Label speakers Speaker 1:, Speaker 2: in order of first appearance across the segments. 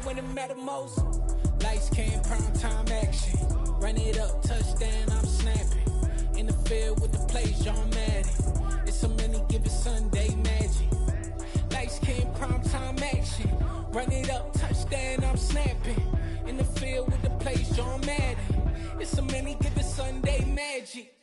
Speaker 1: when it matter most. Lights came, prime time action. Run it up, touchdown, I'm snapping. In the field with the plays, John Madden. It's so many, give it Sunday magic. Lights came, prime time action. Run it up, touchdown, I'm snapping. In the field with the plays, John Madden. It's so many, give it Sunday magic.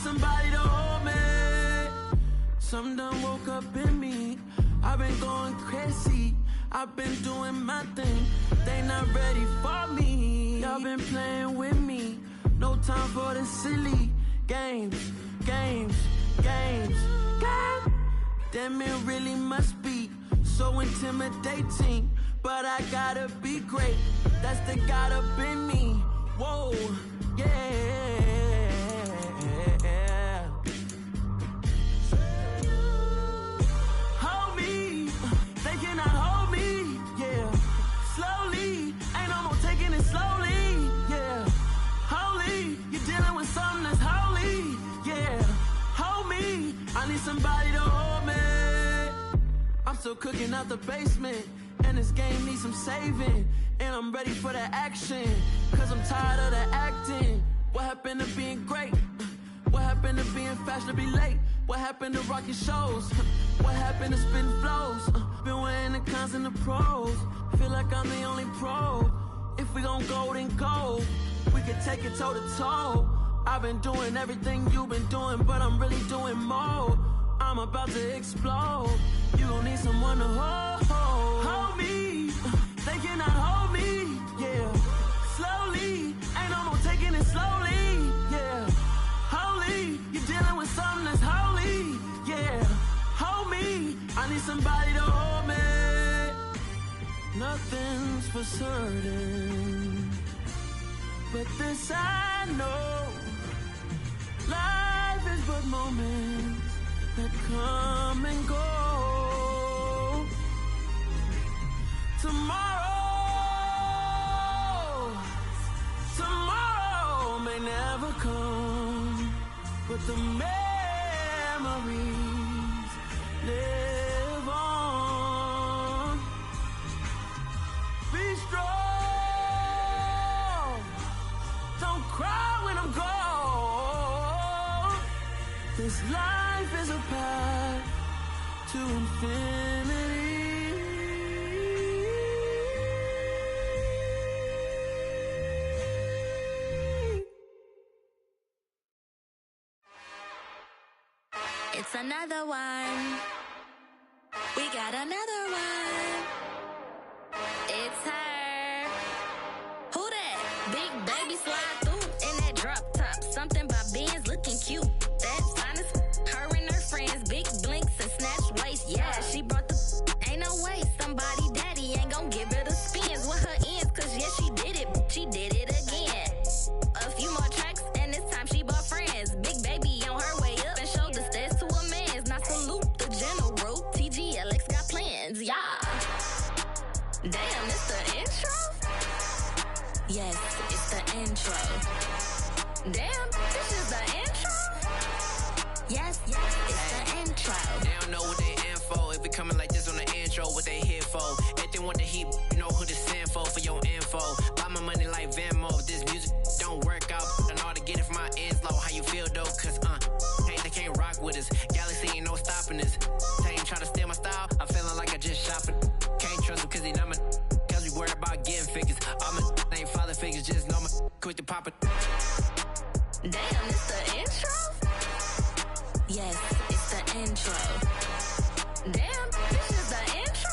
Speaker 2: Somebody to hold me. Something done woke up in me. I've been going crazy. I've been doing my thing. They not ready for me. Y'all been playing with me. No time for the silly games. Damn, it really must be so intimidating. But I gotta be great. That's the God up in me. Whoa, yeah. Somebody to hold me. I'm still cooking out the basement, and this game needs some saving. And I'm ready for the action, cause I'm tired of the acting. What happened to being great? What happened to being fashionably late? What happened to rocking shows? What happened to spitting flows? Been weighing the cons and the pros. Feel like I'm the only pro. If we gon' go, then go. We can take it toe to toe. I've been doing everything you've been doing, but I'm really doing more. I'm about to explode. You gon' need someone to hold me. They cannot hold me, yeah. Slowly, ain't no more taking it slowly, yeah. Holy, you're dealing with something that's holy, yeah. Hold me, I need somebody to hold me. Nothing's for certain, but this I know. Life is but moments that come and go. Tomorrow may never come, but the memories live on. Be strong, don't cry when I'm gone. This life is a path to infinity.
Speaker 3: It's another one. We got another one. It's her. Who that? Big baby slide through in that drop top. Something by Benz looking cute. That's honest. Her and her friends, big blinks and snatch waist. Yeah, she brought the. Ain't no way somebody daddy ain't gon' give her the spins with her ends. Cause yeah, she did it. She did it again. A few more tracks and this time she bought friends. Big baby on her way up and showed the stairs to a man's. Now salute the general. TGLX got plans. Yeah. Damn, it's the intro? Yes, it's the intro. Damn, this is the intro? Yes, it's the intro.
Speaker 4: They don't know what they in for. If we coming like this on the intro, what they here for? If they want the heat, you know who to send for your info. Buy my money like Venmo. If this music don't work out, I know how to get it from my ends low. How you feel though? Cause hey, they can't rock with us. Galaxy ain't no stopping us. They ain't trying to steal my style. I'm feeling like I just shopping. Can't trust them cause they not my. Cause we worried about getting figures. All my ain't father figures, just know my quick to pop it.
Speaker 3: Damn, it's the intro? Yes, it's the intro. Damn, this is the intro?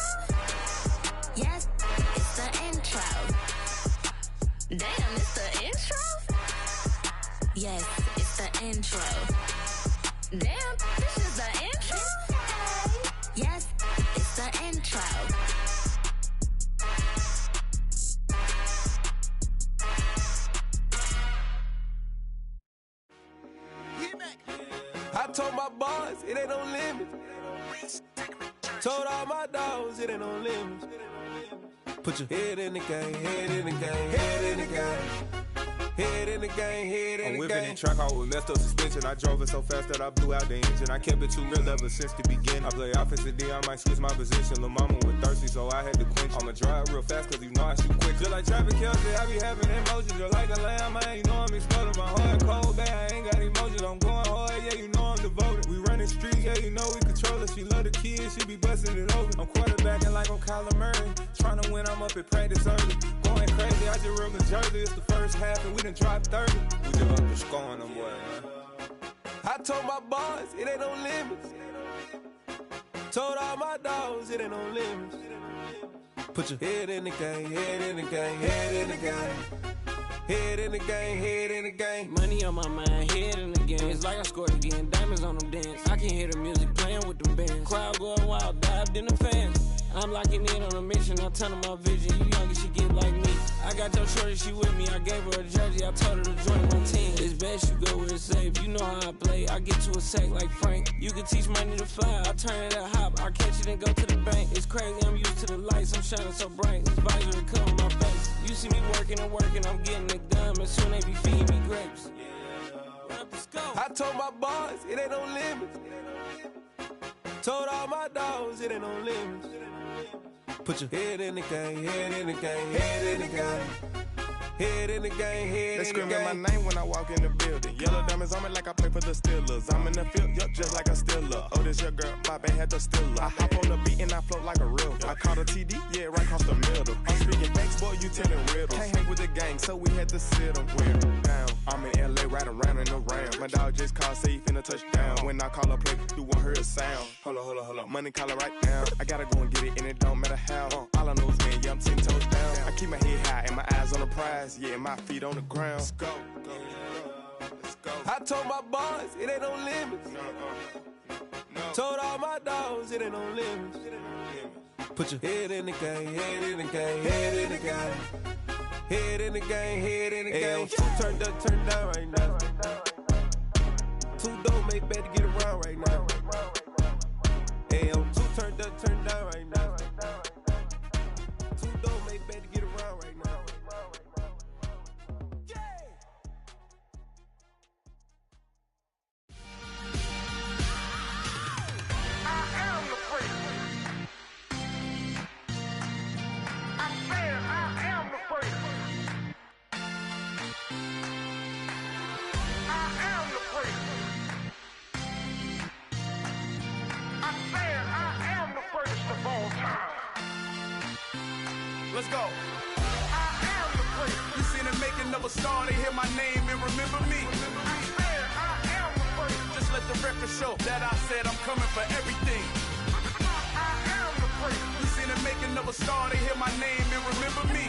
Speaker 3: cloud.
Speaker 5: I told my boys it ain't no limits. Told all my dogs it ain't no limits. Put your head in the game, head in the game, head in the game. Head in the game, head in the game.
Speaker 6: I'm whipping in track out with messed up suspension. I drove it so fast that I blew out the engine. I kept it too real ever since the beginning. I play offensive D, I might switch my position. Lil' mama was thirsty, so I had to quench. I'ma drive real fast, cause you know I shoot quick. Just like traffic Kelsey, I be having emotions. Just like a lamb, I ain't know I'm exploding. My heart cold, bad, I ain't got emotions. I'm going hard, yeah, you know I'm devoted. We running streets, yeah, you know we control it. She love the kids, she be busting it over. I'm quarterbacking like I'm Kyler Murray. Trying to win, I'm up at practice early. Going crazy, I just real the jersey. It's the first half, and we done dropped 30. We just up to scoring them, boy, man.
Speaker 5: I told my boys it ain't no limits. Told all my dogs it ain't no limits. Put your head in the game, head in the game, head in the game. Head in the game, head in the game.
Speaker 2: Money on my mind, head in the game. It's like I scored again, diamonds on them dance. I can hear the music playing with them bands. Crowd going wild, dived in the fans. I'm locking in on a mission, I'm telling my vision. You young and she get like me. I got your shorty, she with me. I gave her a jersey, I told her to join my team. It's best you go where it's safe. You know how I play, I get to a sack like Frank. You can teach money to fly, I turn it at hop. I catch it and go to the bank. It's crazy, I'm used to the lights, I'm shining so bright. This visor cover my face. You see me working and working, I'm getting it done. And soon they be feeding me grapes.
Speaker 5: I told my boys it ain't no limits. Told all my dogs it ain't no limits. Put your head in the game, head in the game, head in the game. Head in the game, head in the game.
Speaker 6: They screaming my name when I walk in the building. Yellow diamonds on me like I play for the Steelers. I'm in the field, yup, just like a Steeler. Oh, this your girl, my band had the Steeler. I hop on the beat and I float like a river. I caught a TD, yeah, right across the middle. I'm speaking thanks, boy, you telling riddles. Can't hang with the gang, so we had to sit them down. I'm in LA, right around and around. My dog just called, say he finna touchdown. When I call a play, you won't hear a sound. Hold up, money call it right down. I gotta go and get it, and it don't matter how. All I know is man, yeah, I'm 10 toes down. I keep my head high and my eyes on the prize. Yeah, my feet on the ground. Let's go. Let's go.
Speaker 5: I told my boys it ain't no limits.
Speaker 6: No.
Speaker 5: Told all my dogs it ain't no limits. Put your head in the game, head in the game, head in the game. Head in the game, head in the game. Turned up, turned down right now. Too dope, make better get around right now. Hey, I'm too turned up, turned down right now. Too dope, make better get around right now.
Speaker 7: Let's go. You seen the making of a star, they hear my name and remember me. Just let the record show that I said I'm coming for everything. You seen the making of a star, they hear my name and remember me.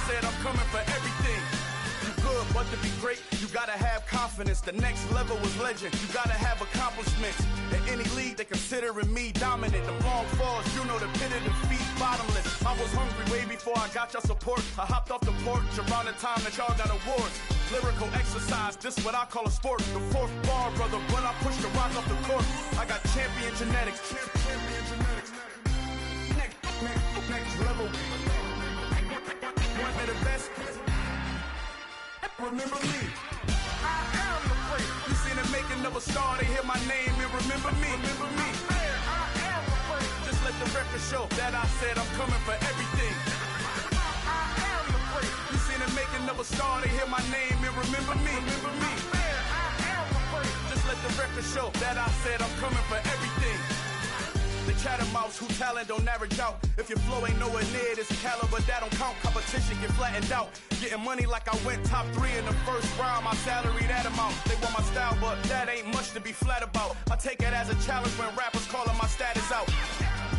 Speaker 7: Said I'm coming for everything. You good, but to be great, you gotta have confidence. The next level was legend. You gotta have accomplishments. In any league, they considering me dominant. The long falls, you know the pit of defeat, bottomless. I was hungry way before I got your support. I hopped off the porch around the time that y'all got awards. Lyrical exercise, this what I call a sport. The fourth bar, brother, when I push the rock off the court. I got champion genetics. Champion genetics. Next level. One of the best. Remember me. I am the freak. You seen the making of a star, they hear my name and remember me. Remember me. I am the freak. Just let the record show that I said I'm coming for everything. I am the freak. You seen the making of a star, they hear my name and remember me. Remember me. I am the freak. Just let the record show that I said I'm coming for everything. The chattermouths who talent don't average out. If your flow ain't nowhere near this caliber, that don't count. Competition get flattened out. Getting money like I went top 3 in the first round. My salary that amount. They want my style, but that ain't much to be flat about. I take it as a challenge when rappers calling my status out.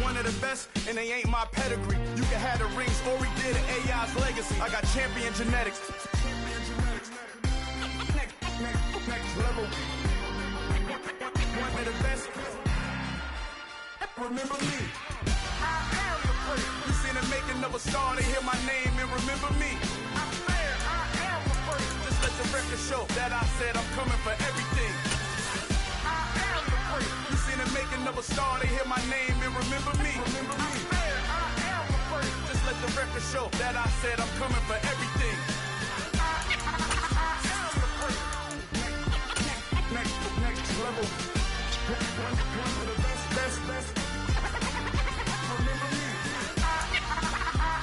Speaker 7: One of the best, and they ain't my pedigree. You can have the rings, or we did an AI's legacy. I got champion genetics. Next level. One of the best. remember me. I am the prince. You seen the making of a star, they hear my name and remember me. I said I am the prince. Just let the record show that I said I'm coming for everything. I am the prince. You seen the making of a star, they hear my name and remember me. Remember me. I said I am the prince. Just let the record show that I said I'm coming for everything. Next level. One of the best. Remember me. I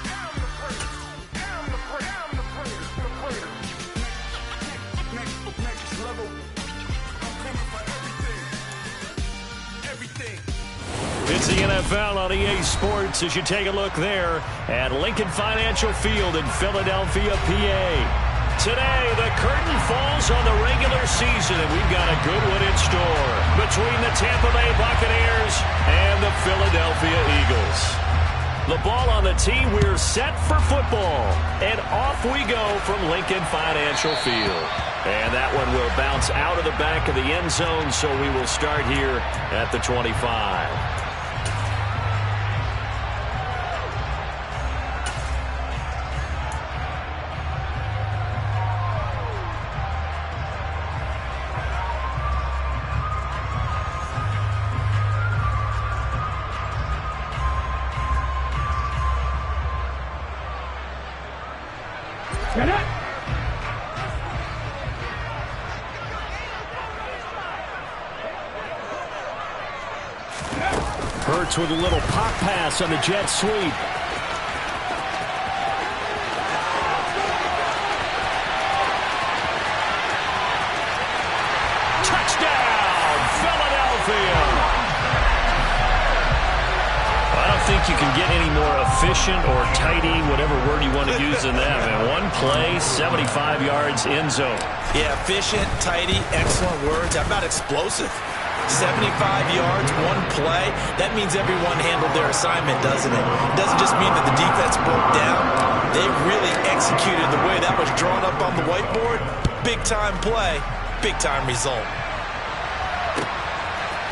Speaker 7: am the prince. Am the prince. Next level. I'm coming for everything.
Speaker 8: It's the NFL on EA Sports as you take a look there at Lincoln Financial Field in Philadelphia, PA. Today, the curtain falls on the regular season, and we've got a good one in store between the Tampa Bay Buccaneers and the Philadelphia Eagles. The ball on the tee, we're set for football, and off we go from Lincoln Financial Field. And that one will bounce out of the back of the end zone, so we will start here at the 25. Hurts with a little pop pass on the jet sweep. Touchdown, Philadelphia! I don't think you can get any more efficient or tidy, whatever word you want to use in that. Man, one play, 75 yards, end zone.
Speaker 9: Yeah, efficient, tidy, excellent words. How about explosive? 75 yards, one play. That means everyone handled their assignment, doesn't it? It doesn't just mean that the defense broke down. They really executed the way that was drawn up on the whiteboard. Big-time play, big-time result.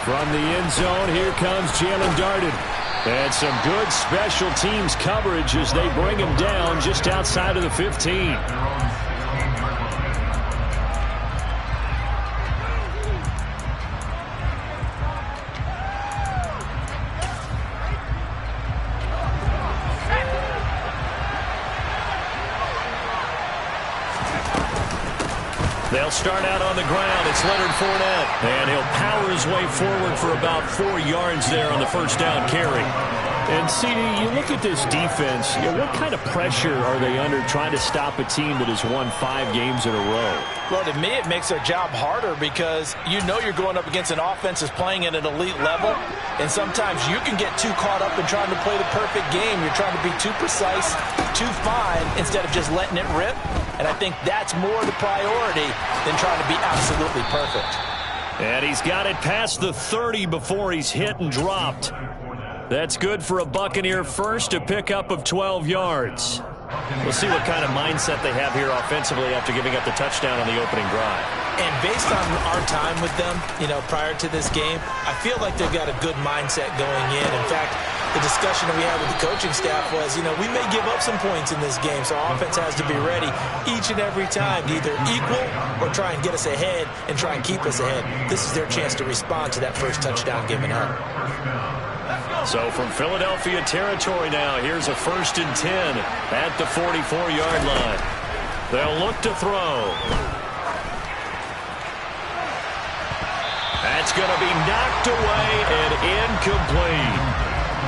Speaker 8: From the end zone, here comes Jalen Darden. And some good special teams coverage as they bring him down just outside of the 15. They'll start out on the ground. It's Leonard Fournette. And he'll power his way forward for about 4 yards there on the first down carry. And, CD, you look at this defense, what kind of pressure are they under trying to stop a team that has won 5 games in a row?
Speaker 9: Well, to me, it makes their job harder because you know you're going up against an offense that's playing at an elite level, and sometimes you can get too caught up in trying to play the perfect game. You're trying to be too precise, too fine, instead of just letting it rip. And I think that's more the priority than trying to be absolutely perfect.
Speaker 8: And he's got it past the 30 before he's hit and dropped. That's good for a Buccaneer first, a pickup of 12 yards. We'll see what kind of mindset they have here offensively after giving up the touchdown on the opening drive.
Speaker 9: And based on our time with them, prior to this game, I feel like they've got a good mindset going in. In fact, the discussion that we had with the coaching staff was, we may give up some points in this game, so our offense has to be ready each and every time to either equal or try and get us ahead and try and keep us ahead. This is their chance to respond to that first touchdown given up.
Speaker 8: So from Philadelphia territory now, here's a 1st and 10 at the 44-yard line. They'll look to throw. That's going to be knocked away and incomplete.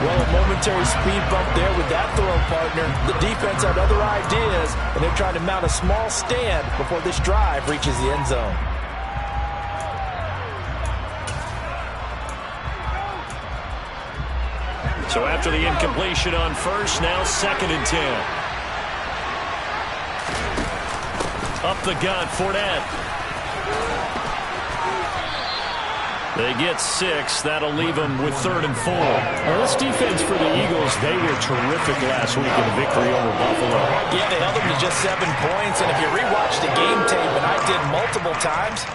Speaker 9: Well, a momentary speed bump there with that throw partner. The defense had other ideas, and they're trying to mount a small stand before this drive reaches the end zone.
Speaker 8: So after the incompletion on first, now 2nd and 10. Up the gut, Fournette. They get 6. That'll leave them with 3rd and 4. Well, this defense for the Eagles, they were terrific last week in the victory over Buffalo.
Speaker 9: Yeah, they held them to just 7 points. And if you rewatch the game tape, and I did multiple times,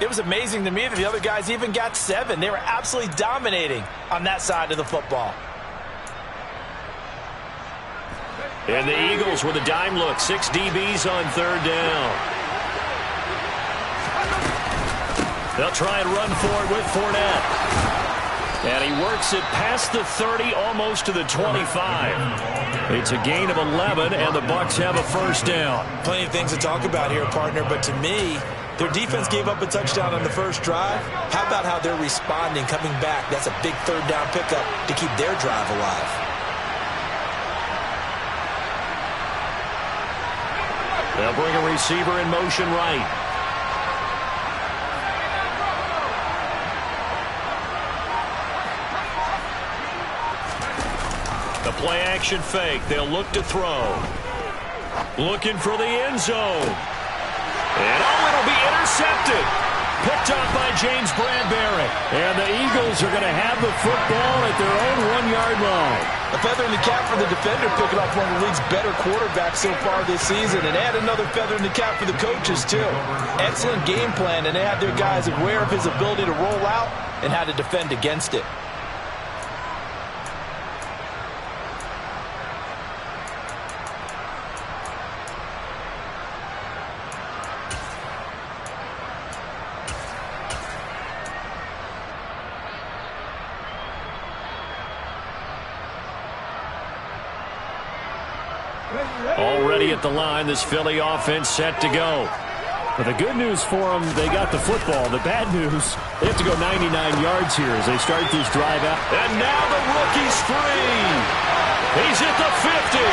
Speaker 9: It was amazing to me that the other guys even got 7. They were absolutely dominating on that side of the football.
Speaker 8: And the Eagles with a dime look. 6 DBs on 3rd down. They'll try and run for it with Fournette. And he works it past the 30, almost to the 25. It's a gain of 11, and the Bucs have a first down.
Speaker 9: Plenty of things to talk about here, partner, but to me, their defense gave up a touchdown on the first drive. How about how they're responding, coming back? That's a big 3rd down pickup to keep their drive alive.
Speaker 8: They'll bring a receiver in motion right. The play action fake. They'll look to throw. Looking for the end zone. And it'll be intercepted. Picked off by James Bradbury. And the Eagles are going to have the football at their own 1-yard line.
Speaker 9: A feather in the cap for the defender, picking off one of the league's better quarterbacks so far this season. And add another feather in the cap for the coaches, too. Excellent game plan, and they had their guys aware of his ability to roll out and how to defend against it.
Speaker 8: Already at the line, this Philly offense set to go. But the good news for them, they got the football. The bad news, they have to go 99 yards here as they start this drive out. And now the rookie's free. He's at the 50.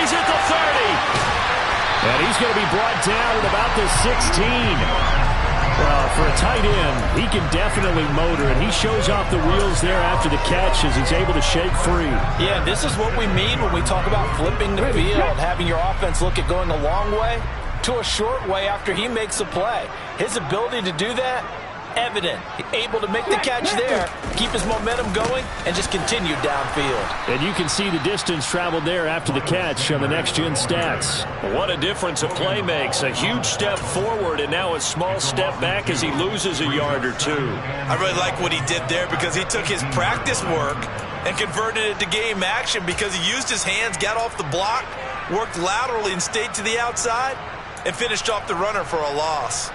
Speaker 8: He's at the 30. And he's going to be brought down at about the 16. Well, for a tight end, he can definitely motor, and he shows off the wheels there after the catch as he's able to shake free.
Speaker 9: Yeah, this is what we mean when we talk about flipping the field, having your offense look at going a long way to a short way after he makes a play. His ability to do that, evident. Able to make the catch there, keep his momentum going, and just continue downfield.
Speaker 8: And you can see the distance traveled there after the catch on the next-gen stats. What a difference a play makes. A huge step forward and now a small step back as he loses a yard or two.
Speaker 9: I really like what he did there because he took his practice work and converted it to game action because he used his hands, got off the block, worked laterally and stayed to the outside, and finished off the runner for a loss.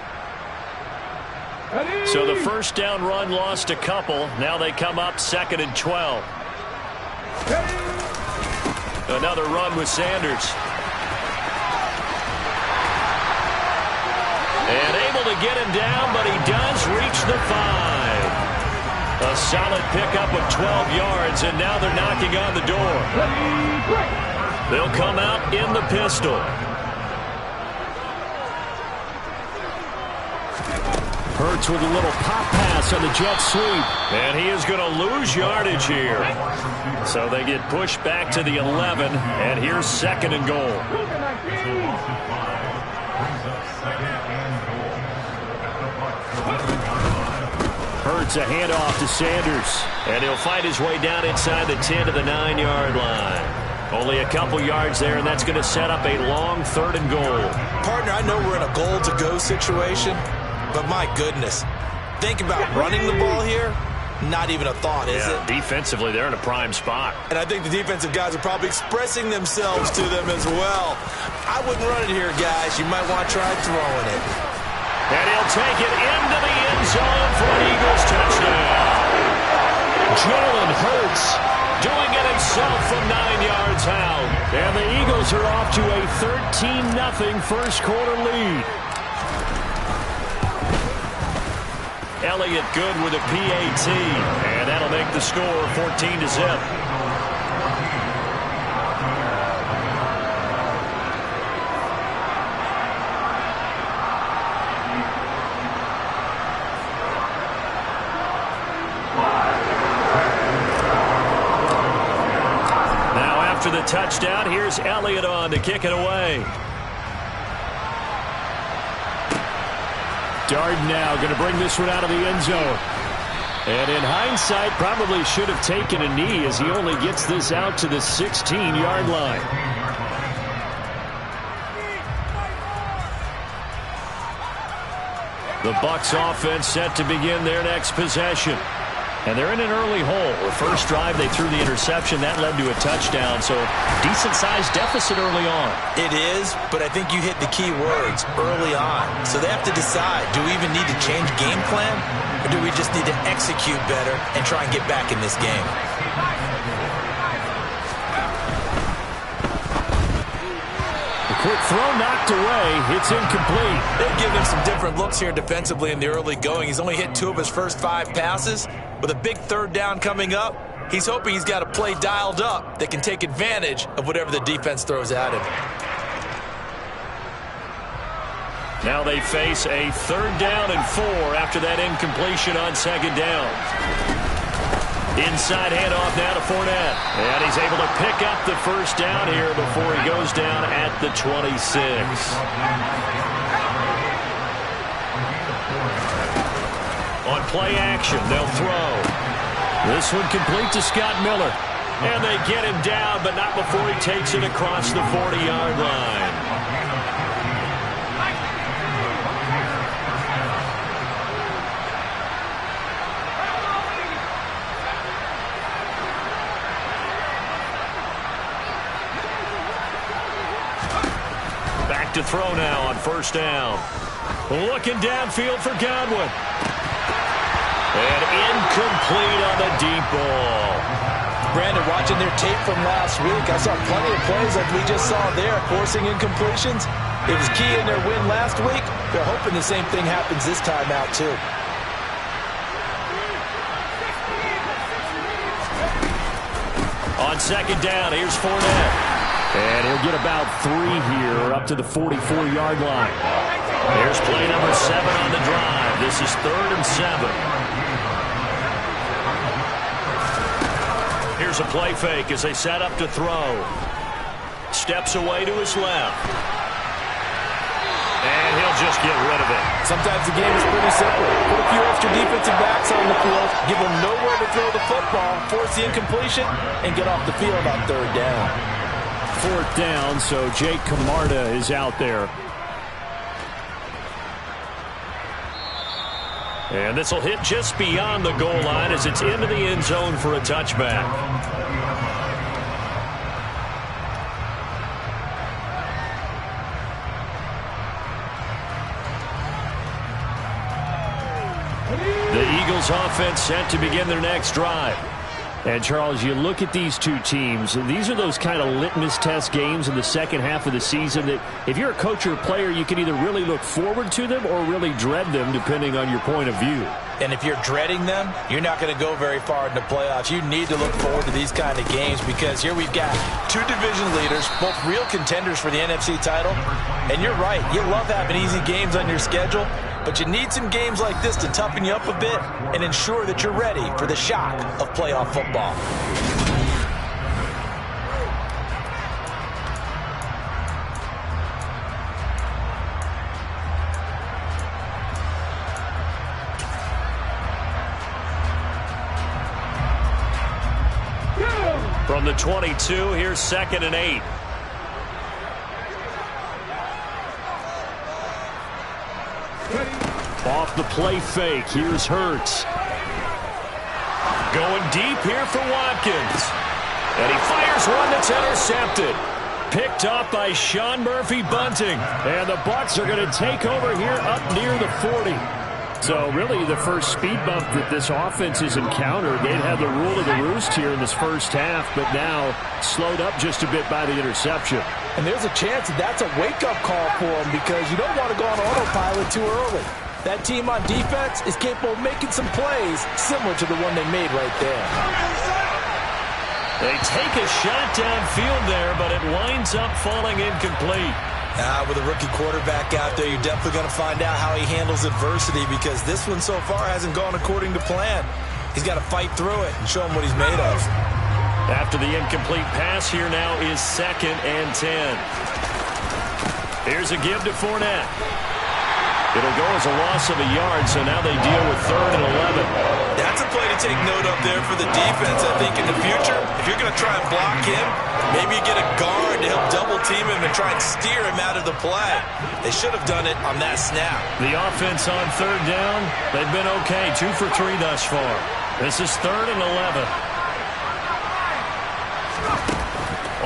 Speaker 8: So the first down run lost a couple. Now they come up 2nd and 12. Another run with Sanders. And able to get him down, but he does reach the 5. A solid pickup of 12 yards, and now they're knocking on the door. They'll come out in the pistol. Hurts with a little pop pass on the jet sweep. And he is going to lose yardage here. So they get pushed back to the 11. And here's 2nd and goal. Hurts a handoff to Sanders. And he'll fight his way down inside the 10 to the 9-yard line. Only a couple yards there, and that's going to set up a long 3rd and goal.
Speaker 9: Partner, I know we're in a goal-to-go situation. But my goodness, think about running the ball here. Not even a thought, is it?
Speaker 8: Defensively, they're in a prime spot.
Speaker 9: And I think the defensive guys are probably expressing themselves to them as well. I wouldn't run it here, guys. You might want to try throwing it.
Speaker 8: And he'll take it into the end zone for an Eagles touchdown. Jalen Hurts doing it himself from 9 yards out. And the Eagles are off to a 13-0 first quarter lead. Elliott good with a PAT, and that'll make the score 14-0. Now after the touchdown, here's Elliott on to kick it away. Darden now going to bring this one out of the end zone. And in hindsight, probably should have taken a knee as he only gets this out to the 16-yard line. The Bucs offense set to begin their next possession. And they're in an early hole. The first drive, they threw the interception. That led to a touchdown, so decent-sized deficit early on.
Speaker 9: It is, but I think you hit the key words, early on. So they have to decide, do we even need to change game plan, or do we just need to execute better and try and get back in this game?
Speaker 8: Quick throw knocked away. It's incomplete.
Speaker 9: They've given him some different looks here defensively in the early going. He's only hit 2 of his first 5 passes. With a big third down coming up, he's hoping he's got a play dialed up that can take advantage of whatever the defense throws at him.
Speaker 8: Now they face a 3rd down and 4 after that incompletion on 2nd down. Inside handoff now to Fournette. And he's able to pick up the first down here before he goes down at the 26. On play action, they'll throw. This one complete to Scott Miller. And they get him down, but not before he takes it across the 40-yard line. To throw now on 1st down. Looking downfield for Godwin. And incomplete on the deep ball.
Speaker 9: Brandon, watching their tape from last week, I saw plenty of plays like we just saw there, forcing incompletions. It was key in their win last week. They're hoping the same thing happens this time out, too.
Speaker 8: On 2nd down, here's Fournette. And he'll get about 3 here up to the 44-yard line. There's play number 7 on the drive. This is 3rd and 7. Here's a play fake as they set up to throw. Steps away to his left. And he'll just get rid of it.
Speaker 9: Sometimes the game is pretty simple. Put a few extra defensive backs on the field, give them nowhere to throw the football, force the incompletion, and get off the field on 3rd down.
Speaker 8: 4th down, so Jake Camarda is out there. And this will hit just beyond the goal line as it's into the end zone for a touchback. The Eagles offense set to begin their next drive. And, Charles, you look at these two teams, these are those kind of litmus test games in the second half of the season that if you're a coach or a player, you can either really look forward to them or really dread them, depending on your point of view.
Speaker 9: And if you're dreading them, you're not going to go very far in the playoffs. You need to look forward to these kind of games because here we've got 2 division leaders, both real contenders for the NFC title. And you're right, you love having easy games on your schedule, but you need some games like this to toughen you up a bit and ensure that you're ready for the shock of playoff football.
Speaker 8: From the 22, here's 2nd and 8. Off the play fake, here's Hurts. Going deep here for Watkins. And he fires one that's intercepted. Picked up by Sean Murphy-Bunting. And the Bucs are going to take over here up near the 40. So really the first speed bump that this offense has encountered. They'd had the rule of the roost here in this first half, but now slowed up just a bit by the interception.
Speaker 9: And there's a chance that that's a wake-up call for them because you don't want to go on autopilot too early. That team on defense is capable of making some plays similar to the one they made right there.
Speaker 8: They take a shot downfield there, but it winds up falling incomplete.
Speaker 9: With a rookie quarterback out there, you're definitely going to find out how he handles adversity because this one so far hasn't gone according to plan. He's got to fight through it and show him what he's made of.
Speaker 8: After the incomplete pass, here now is 2nd and 10. Here's a give to Fournette. It'll go as a loss of a yard, so now they deal with 3rd and 11.
Speaker 9: That That's a play to take note of there for the defense. I think in the future, if you're going to try and block him, maybe you get a guard to help double team him and try and steer him out of the play. They should have done it on that snap.
Speaker 8: The offense on third down, they've been okay. 2 for 3 thus far. This is 3rd and 11.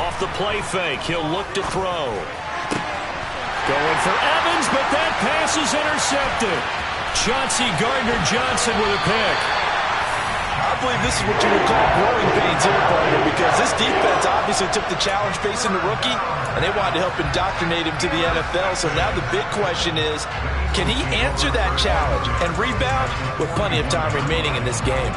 Speaker 8: Off the play fake, he'll look to throw. Going for Evans, but that pass is intercepted. Chauncey Gardner-Johnson with a pick.
Speaker 9: I believe this is what you would call growing pains here, partner, because this defense obviously took the challenge facing the rookie, and they wanted to help indoctrinate him to the NFL. So now the big question is, can he answer that challenge and rebound with plenty of time remaining in this game?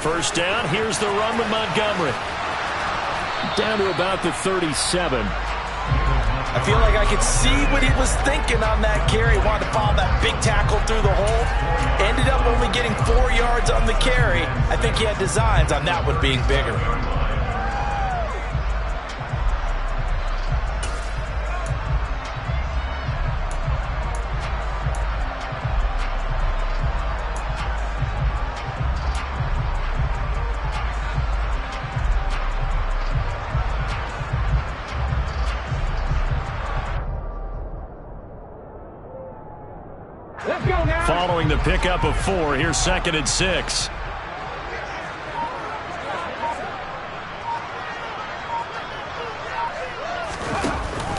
Speaker 8: First down, here's the run with Montgomery. Down to about the 37.
Speaker 9: I feel like I could see what he was thinking on that carry. Wanted to follow that big tackle through the hole. Ended up only getting 4 yards on the carry. I think he had designs on that one being bigger.
Speaker 8: Following the pickup of 4, here's 2nd and 6.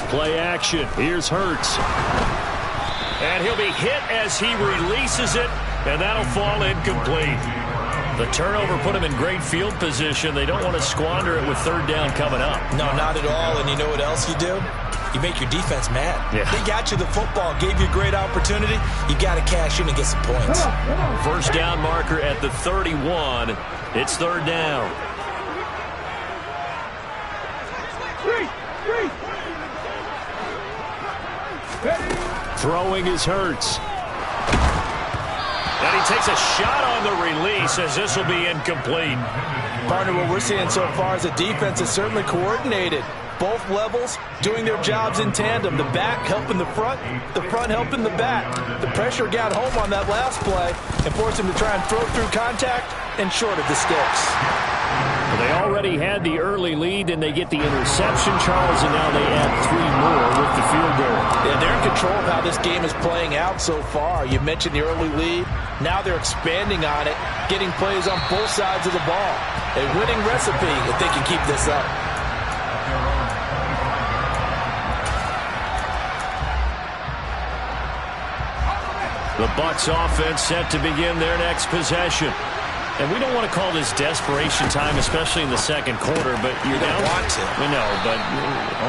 Speaker 8: Play action. Here's Hurts. And he'll be hit as he releases it, and that'll fall incomplete. The turnover put him in great field position. They don't want to squander it with 3rd down coming up.
Speaker 9: No, not at all. And you know what else you do? You make your defense mad.
Speaker 8: Yeah.
Speaker 9: They got you the football, gave you a great opportunity. You got to cash in and get some points.
Speaker 8: First down marker at the 31. It's 3rd down. Throwing is Hurts. And he takes a shot on the release as this will be incomplete.
Speaker 9: Partner, what we're seeing so far is the defense is certainly coordinated. Both levels doing their jobs in tandem. The back helping the front helping the back. The pressure got home on that last play and forced him to try and throw through contact and short of the sticks.
Speaker 8: Well, they already had the early lead, and they get the interception, Charles, and now they add 3 more with the field goal.
Speaker 9: Yeah, they're in control of how this game is playing out so far. You mentioned the early lead. Now they're expanding on it, getting plays on both sides of the ball. A winning recipe if they can keep this up.
Speaker 8: The Bucs offense set to begin their next possession. And we don't want to call this desperation time, especially in the second quarter, but you're down.
Speaker 9: You don't want to.
Speaker 8: We know, but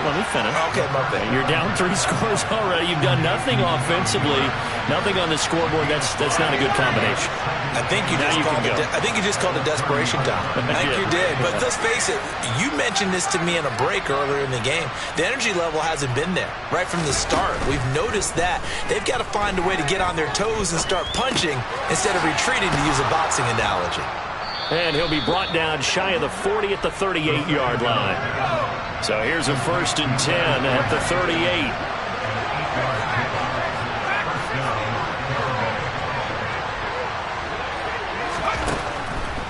Speaker 8: let me finish.
Speaker 9: Okay, my bad.
Speaker 8: You're down 3 scores already. You've done nothing offensively, nothing on the scoreboard. That's not a good combination.
Speaker 9: I think you just called it desperation time. I think you did. But let's face it, you mentioned this to me in a break earlier in the game. The energy level hasn't been there right from the start. We've noticed that. They've got to find a way to get on their toes and start punching instead of retreating, to use a boxing analogy.
Speaker 8: And he'll be brought down shy of the 40 at the 38-yard line. So here's a 1st and 10 at the 38.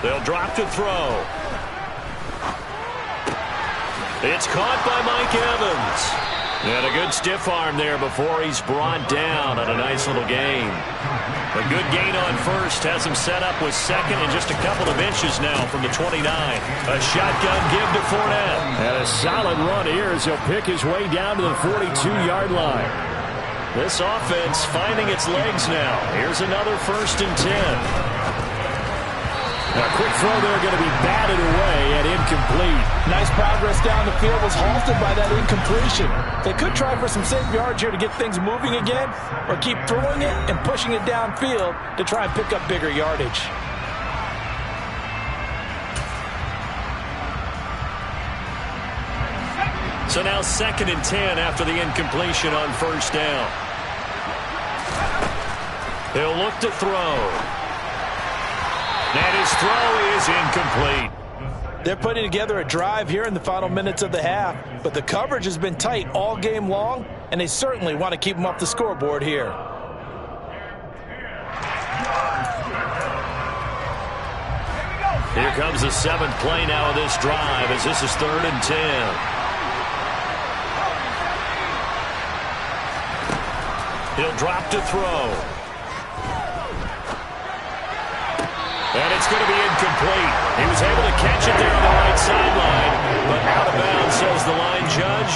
Speaker 8: They'll drop to throw. It's caught by Mike Evans. And a good stiff arm there before he's brought down on a nice little gain. A good gain on 1st has him set up with 2nd and just a couple of inches now from the 29. A shotgun give to Fournette. And a solid run here as he'll pick his way down to the 42-yard line. This offense finding its legs now. Here's another 1st and 10. A quick throw there going to be batted away and incomplete.
Speaker 9: Nice progress down the field was halted by that incompletion. They could try for some safe yards here to get things moving again, or keep throwing it and pushing it downfield to try and pick up bigger yardage.
Speaker 8: So now 2nd and 10 after the incompletion on first down. He'll look to throw. And his throw is incomplete.
Speaker 9: They're putting together a drive here in the final minutes of the half, but the coverage has been tight all game long, and they certainly want to keep them off the scoreboard here.
Speaker 8: Here comes the 7th play now of this drive as this is 3rd and 10. He'll drop to throw. And it's going to be incomplete. He was able to catch it there on the right sideline, but out of bounds, says the line judge.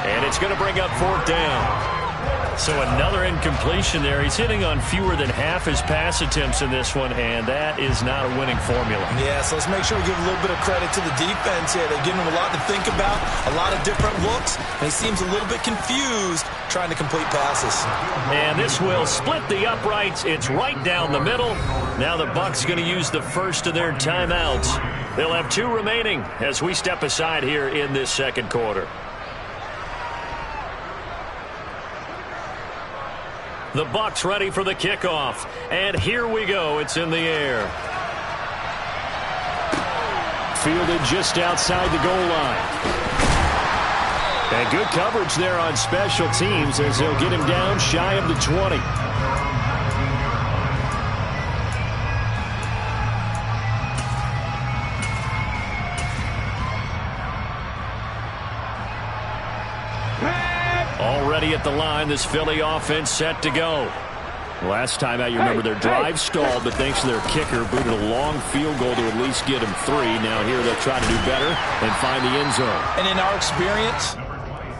Speaker 8: And it's going to bring up 4th down. So another incompletion there. He's hitting on fewer than half his pass attempts in this one, and that is not a winning formula.
Speaker 9: Yeah, so let's make sure we give a little bit of credit to the defense here. They're giving him a lot to think about, a lot of different looks, and he seems a little bit confused trying to complete passes.
Speaker 8: And this will split the uprights. It's right down the middle. Now the Bucs going to use the first of their timeouts. They'll have 2 remaining as we step aside here in this second quarter. The Bucs ready for the kickoff. And here we go. It's in the air. Fielded just outside the goal line. And good coverage there on special teams as they'll get him down shy of the 20. Already at the line, this Philly offense set to go. Last time out, you remember their drive stalled, but thanks to their kicker, booted a long field goal to at least get them 3. Now here they'll try to do better and find the end zone.
Speaker 9: And in our experience,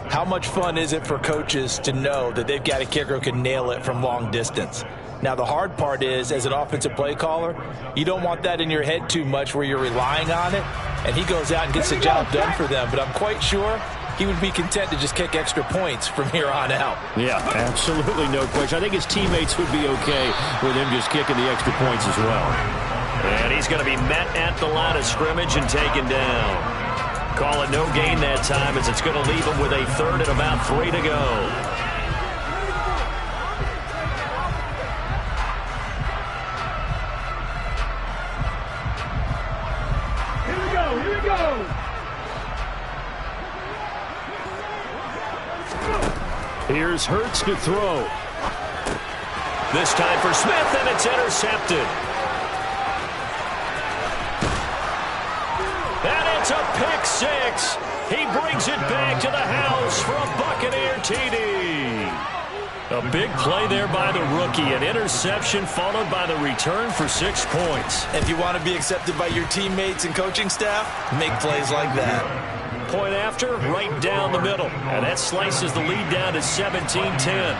Speaker 9: how much fun is it for coaches to know that they've got a kicker who can nail it from long distance? Now, the hard part is, as an offensive play caller, you don't want that in your head too much where you're relying on it, and he goes out and gets the job done for them. But I'm quite sure he would be content to just kick extra points from here on out.
Speaker 8: Yeah, absolutely no question. I think his teammates would be okay with him just kicking the extra points as well. And he's going to be met at the line of scrimmage and taken down. Call it no gain that time as it's going to leave him with a 3rd and about 3 to go.
Speaker 7: Here we go.
Speaker 8: Here's Hurts to throw. This time for Smith, and it's intercepted. And it's a pick 6. He brings it back to the house for a Buccaneer TD. A big play there by the rookie. An interception followed by the return for 6 points.
Speaker 9: If you want to be accepted by your teammates and coaching staff, make plays like that.
Speaker 8: Point after, right down the middle. And that slices the lead down to 17-10.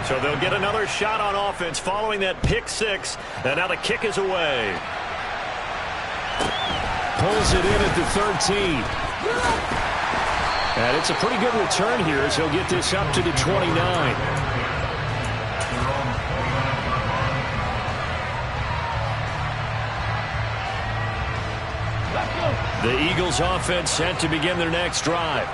Speaker 8: So they'll get another shot on offense following that pick 6. And now the kick is away. Pulls it in at the 13. And it's a pretty good return here as he'll get this up to the 29. The Eagles offense set to begin their next drive.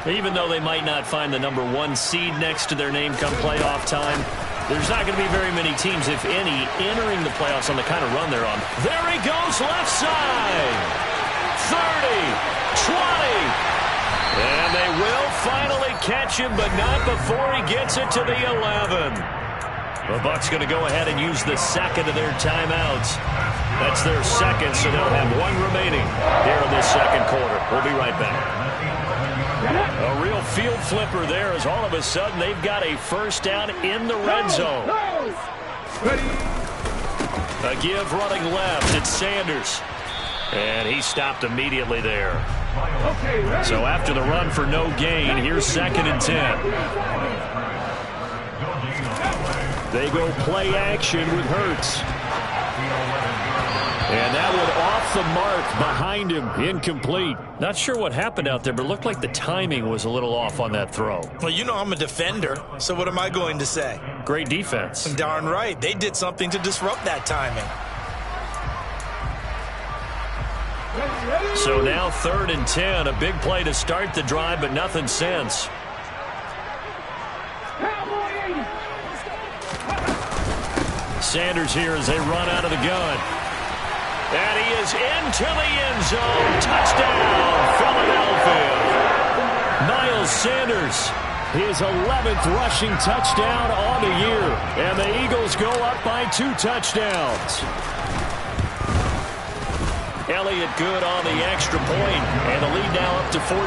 Speaker 8: Even though they might not find the number 1 seed next to their name come playoff time, there's not going to be very many teams, if any, entering the playoffs on the kind of run they're on. There he goes, left side. 30, 20. And they will finally catch him, but not before he gets it to the 11. The Bucs going to go ahead and use the second of their timeouts. That's their second, so they'll have 1 remaining here in this second quarter. We'll be right back. A real field flipper there as all of a sudden they've got a first down in the red zone. A give running left. It's Sanders. And he stopped immediately there. So after the run for no gain, here's 2nd and 10. They go play action with Hurts. And that one off the mark behind him, incomplete. Not sure what happened out there, but it looked like the timing was a little off on that throw.
Speaker 9: Well, you know I'm a defender, so what am I going to say?
Speaker 8: Great defense.
Speaker 9: Darn right. They did something to disrupt that timing.
Speaker 8: So now 3rd and 10. A big play to start the drive, but nothing since. Sanders here as they run out of the gun. And he is into the end zone. Touchdown, Philadelphia. Miles Sanders, his 11th rushing touchdown on the year. And the Eagles go up by 2 touchdowns. Elliott good on the extra point, and the lead now up to 14.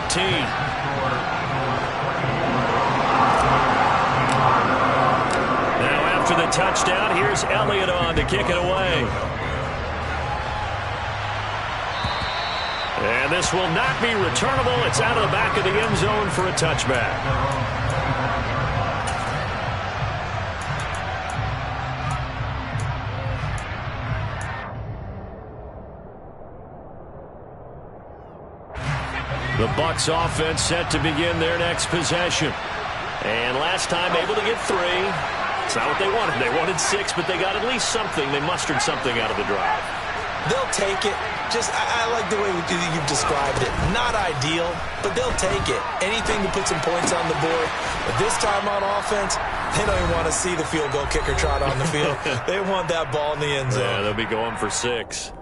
Speaker 8: Now after the touchdown, here's Elliott on to kick it away. And this will not be returnable. It's out of the back of the end zone for a touchback. The Bucs offense set to begin their next possession. And last time able to get 3. It's not what they wanted. They wanted 6, but they got at least something. They mustered something out of the drive.
Speaker 9: They'll take it. I like the way you've described it. Not ideal, but they'll take it. Anything to put some points on the board. But this time on offense, they don't even want to see the field goal kicker trot on the field. They want that ball in the end zone.
Speaker 8: Yeah, they'll be going for 6.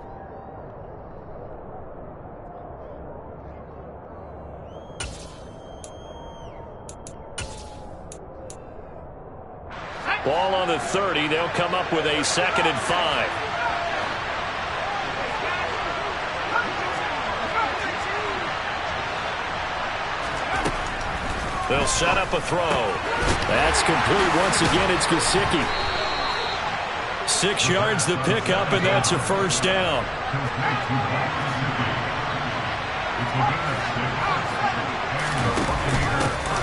Speaker 8: Ball on the 30. They'll come up with a 2nd and 5. They'll set up a throw. That's complete. Once again, it's Gesicki. 6 yards the pickup, and that's a 1st down.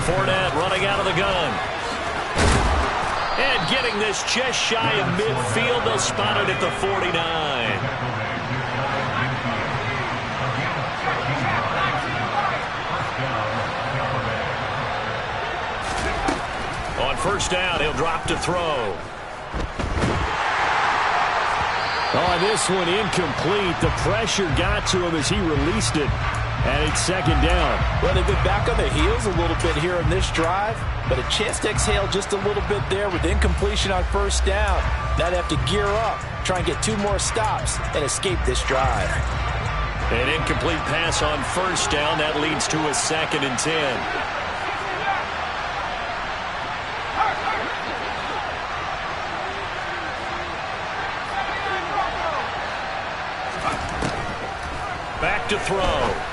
Speaker 8: Fournette running out of the gun. And getting this just shy of midfield. They'll spot it at the 49. On 1st down, he'll drop to throw.
Speaker 10: Oh, this one incomplete. The pressure got to him as he released it. And it's 2nd down.
Speaker 9: Well, they've been back on their heels a little bit here in this drive, but a chance to exhale just a little bit there with incompletion on 1st down. Now they have to gear up, try and get 2 more stops, and escape this drive.
Speaker 8: An incomplete pass on 1st down. That leads to a 2nd and 10. Back to throw.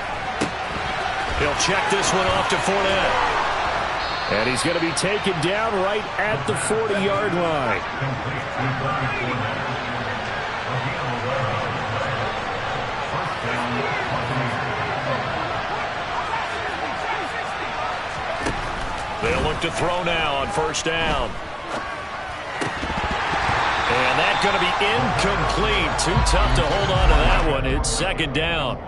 Speaker 8: He'll check this one off to Fournette.
Speaker 10: And he's going to be taken down right at the 40-yard line.
Speaker 8: They'll look to throw now on 1st down. And that's going to be incomplete. Too tough to hold on to that one. It's 2nd down.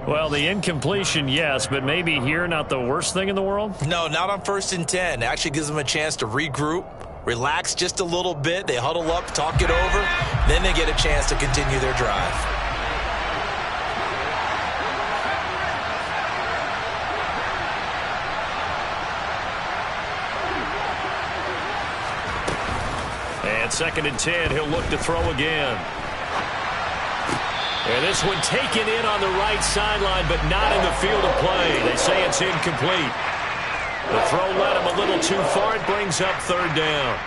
Speaker 10: Well, the incompletion, yes, but maybe here not the worst thing in the world?
Speaker 9: No, not on 1st and 10. Actually gives them a chance to regroup, relax just a little bit. They huddle up, talk it over. Then they get a chance to continue their drive.
Speaker 8: And 2nd and 10, he'll look to throw again. And this one taken in on the right sideline, but not in the field of play. They say it's incomplete. The throw led him a little too far. It brings up 3rd down.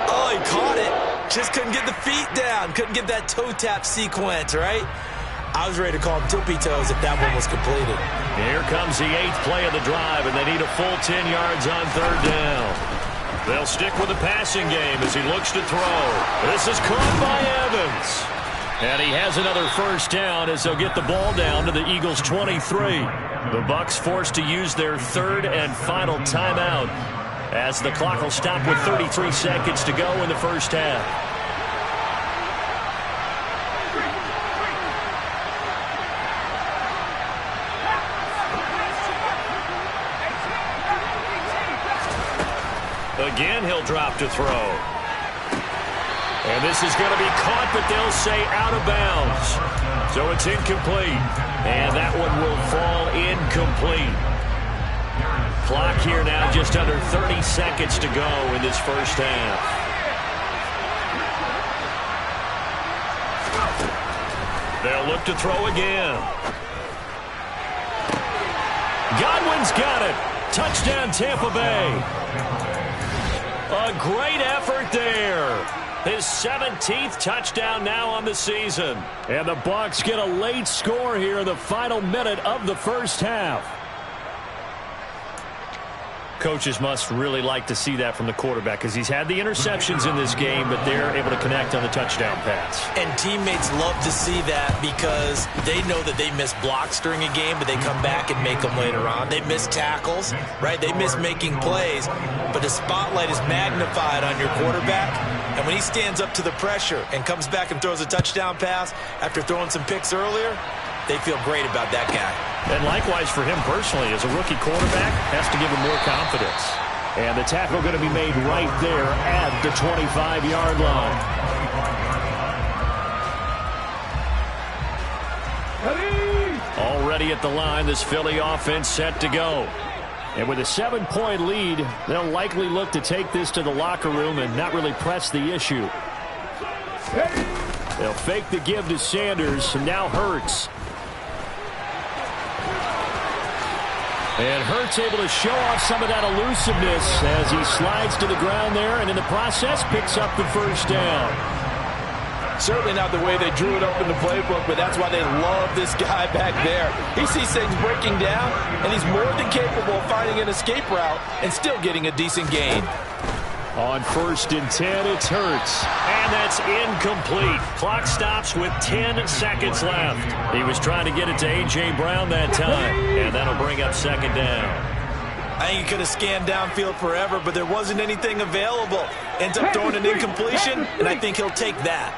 Speaker 9: Oh, he caught it. Just couldn't get the feet down. Couldn't get that toe tap sequence, right? I was ready to call him tippy toes if that one was completed.
Speaker 8: Here comes the 8th play of the drive, and they need a full 10 yards on 3rd down. They'll stick with the passing game as he looks to throw. This is caught by Evans. And he has another 1st down as they'll get the ball down to the Eagles' 23. The Bucs forced to use their 3rd and final timeout as the clock will stop with 33 seconds to go in the 1st half. Again, he'll drop to throw. And this is going to be caught, but they'll say out of bounds. So it's incomplete. And that one will fall incomplete. Clock here now just under 30 seconds to go in this first half. They'll look to throw again. Godwin's got it. Touchdown, Tampa Bay. A great effort there. His 17th touchdown now on the season. And the Bucs get a late score here in the final minute of the first half. Coaches must really like to see that from the quarterback because he's had the interceptions in this game, but they're able to connect on the touchdown pass.
Speaker 9: And teammates love to see that because they know that they miss blocks during a game, but they come back and make them later on. They miss tackles, right? They miss making plays, but the spotlight is magnified on your quarterback. And when he stands up to the pressure and comes back and throws a touchdown pass after throwing some picks earlier, they feel great about that guy.
Speaker 8: And likewise for him personally, as a rookie quarterback, has to give him more confidence. And the tackle going to be made right there at the 25-yard line. Already at the line, this Philly offense set to go. And with a 7-point lead, they'll likely look to take this to the locker room and not really press the issue. They'll fake the give to Sanders, and now Hurts. And Hurts able to show off some of that elusiveness as he slides to the ground there, and in the process picks up the first down.
Speaker 9: Certainly not the way they drew it up in the playbook, but that's why they love this guy back there. He sees things breaking down, and he's more than capable of finding an escape route and still getting a decent gain.
Speaker 8: On 1st and 10, it's Hurts. And that's incomplete. Clock stops with 10 seconds left. He was trying to get it to A.J. Brown that time, and that'll bring up second down.
Speaker 9: I think he could have scanned downfield forever, but there wasn't anything available. Ends up throwing an incompletion, and I think he'll take that.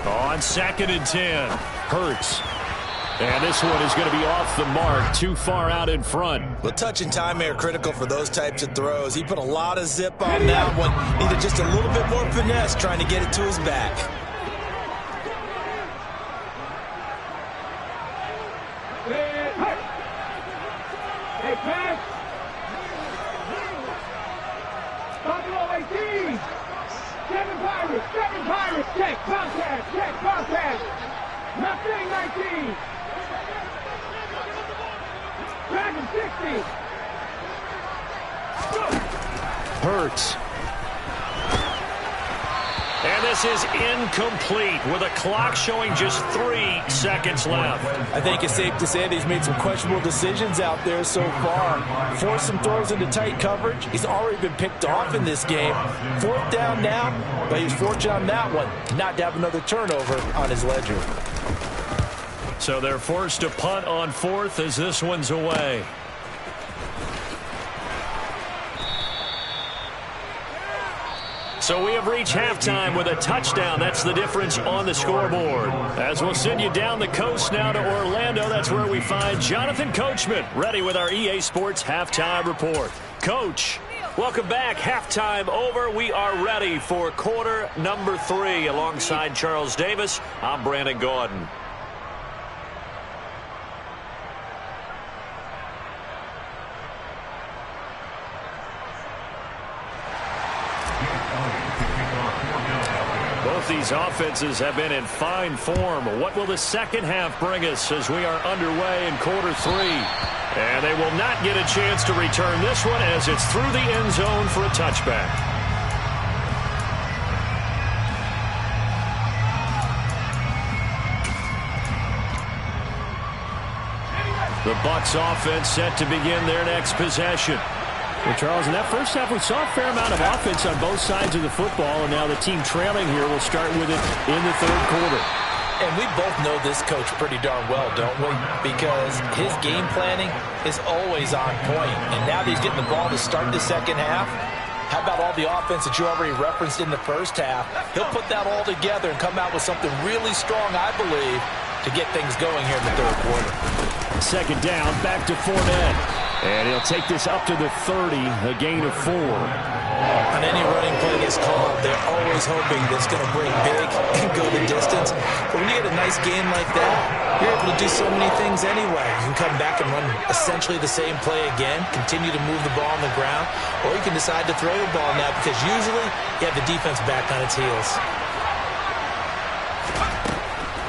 Speaker 8: On 2nd and 10, Hurts. And this one is going to be off the mark, too far out in front.
Speaker 9: Well, touch and time are critical for those types of throws. He put a lot of zip on that one. Needed just a little bit more finesse trying to get it to his back.
Speaker 11: Hey, pass. Buffalo 18. Seven Pirates, check, contact. Nothing, 19. Dragon 60.
Speaker 8: Hurts. And this is incomplete with a clock showing just 3 seconds left.
Speaker 9: I think it's safe to say that he's made some questionable decisions out there so far. Forced some throws into tight coverage. He's already been picked off in this game. 4th down now, but he was fortunate on that one not to have another turnover on his ledger.
Speaker 8: So they're forced to punt on 4th as this one's away. So we have reached halftime with a touchdown. That's the difference on the scoreboard. As we'll send you down the coast now to Orlando, that's where we find Jonathan Coachman, ready with our EA Sports Halftime Report. Coach, welcome back. Halftime over. We are ready for quarter number 3. Alongside Charles Davis, I'm Brandon Gordon. These offenses have been in fine form. What will the second half bring us as we are underway in quarter 3? And they will not get a chance to return this one as it's through the end zone for a touchback. The Bucs offense set to begin their next possession. Well, Charles, in that first half, we saw a fair amount of offense on both sides of the football, and now the team trailing here will start with it in the 3rd quarter.
Speaker 9: And we both know this coach pretty darn well, don't we? Because his game planning is always on point. And now that he's getting the ball to start the second half, How about all the offense that you already referenced in the first half? He'll put that all together and come out with something really strong, I believe, to get things going here in the third quarter.
Speaker 10: Second down, back to Fournette. And he'll take this up to the 30, a gain of 4.
Speaker 9: On any running play that's called, they're always hoping that it's going to break big and go the distance. But when you get a nice gain like that, you're able to do so many things anyway. You can come back and run essentially the same play again, continue to move the ball on the ground, or you can decide to throw the ball now because usually you have the defense back on its heels.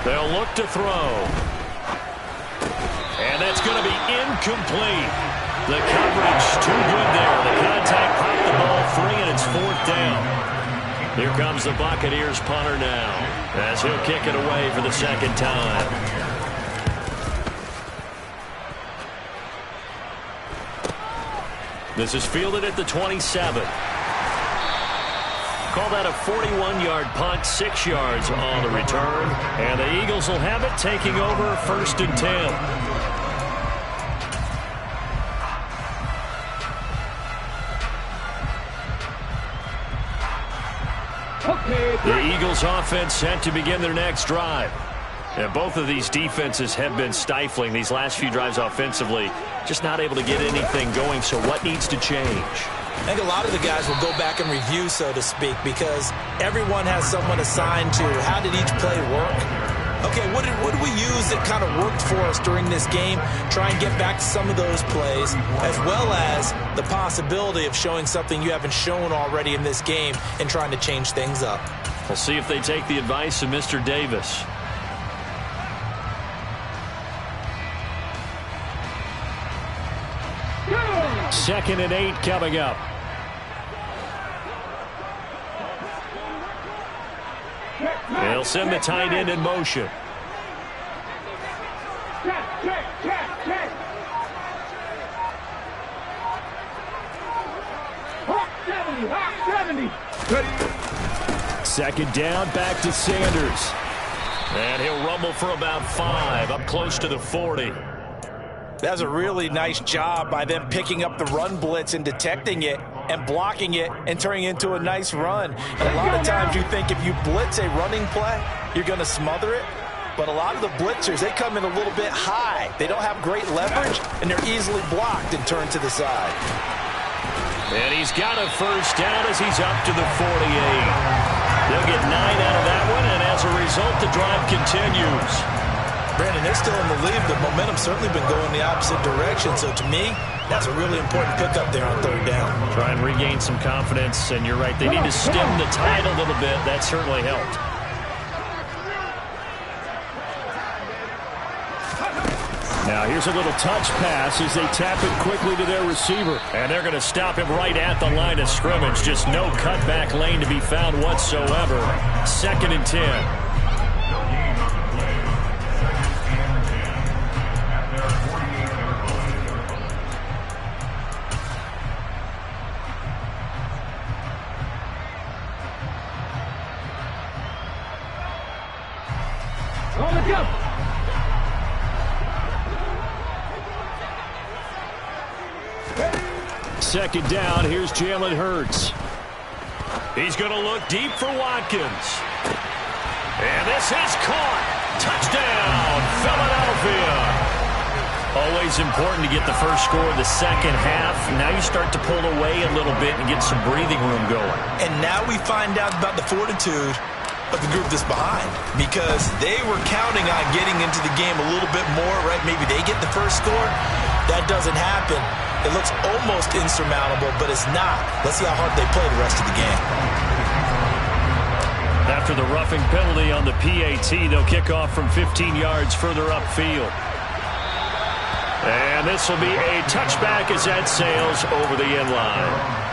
Speaker 8: They'll look to throw. And that's going to be incomplete. The coverage too good there. The contact popped the ball free, and it's 4th down. Here comes the Buccaneers punter now as he'll kick it away for the second time. This is fielded at the 27. Call that a 41-yard punt, 6 yards on the return. And the Eagles will have it, taking over 1st and 10. The Eagles offense set to begin their next drive. And both of these defenses have been stifling these last few drives offensively. Just not able to get anything going, so what needs to change?
Speaker 9: I think a lot of the guys will go back and review, so to speak, because everyone has someone assigned to how did each play work. Okay, what did we use that kind of worked for us during this game? Try and get back to some of those plays, as well as the possibility of showing something you haven't shown already in this game and trying to change things up.
Speaker 8: We'll see if they take the advice of Mr. Davis.
Speaker 10: Second and 8 coming up.
Speaker 8: They'll send the tight end in motion.
Speaker 10: Second down, back to Sanders.
Speaker 8: And he'll rumble for about 5, up close to the 40.
Speaker 9: That's a really nice job by them picking up the run blitz and detecting it and blocking it and turning it into a nice run. And a lot of times you think if you blitz a running play, you're going to smother it. But a lot of the blitzers, they come in a little bit high. They don't have great leverage, and they're easily blocked and turned to the side.
Speaker 8: And he's got a first down as he's up to the 48. They'll get 9 out of that one, and as a result, the drive continues.
Speaker 9: Brandon, they're still in the lead. The momentum's certainly been going the opposite direction. So to me, that's a really important pickup there on third down.
Speaker 8: Try and regain some confidence, and you're right. They need to stem the tide a little bit. That certainly helped.
Speaker 10: Now here's a little touch pass as they tap it quickly to their receiver.
Speaker 8: And they're going to stop him right at the line of scrimmage. Just no cutback lane to be found whatsoever. 2nd and 10.
Speaker 11: On the jump.
Speaker 10: Second down, here's Jalen Hurts.
Speaker 8: He's going to look deep for Watkins. And this is caught. Touchdown, Philadelphia. Always important to get the first score of the second half. Now you start to pull away a little bit and get some breathing room going.
Speaker 9: And now we find out about the fortitude of the group that's behind, because they were counting on getting into the game a little bit more, right? Maybe they get the first score. That doesn't happen. It looks almost insurmountable, but it's not. Let's see how hard they play the rest of the game.
Speaker 8: After the roughing penalty on the PAT, they'll kick off from 15 yards further upfield. And this will be a touchback as that sails over the end line.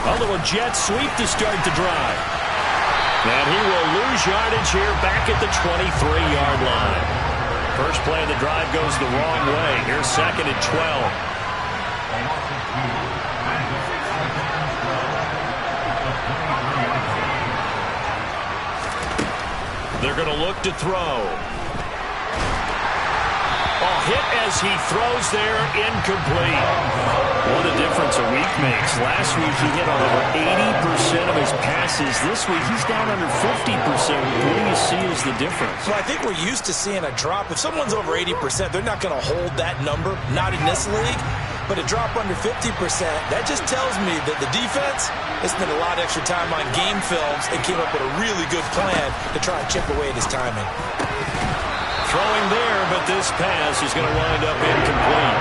Speaker 8: A little jet sweep to start the drive. And he will lose yardage here back at the 23-yard line. First play of the drive goes the wrong way. Here's 2nd and 12. They're going to look to throw. Hit as he throws there, incomplete. What a difference a week makes. Last week he hit on over 80% of his passes. This week he's down under 50%. What do you see as the difference?
Speaker 9: Well, I think we're used to seeing a drop. If someone's over 80%, they're not going to hold that number, not in this league. But a drop under 50%, that just tells me that the defense has spent a lot of extra time on game films and came up with a really good plan to try and chip away at his timing.
Speaker 8: Throwing there, but this pass is going to wind up incomplete.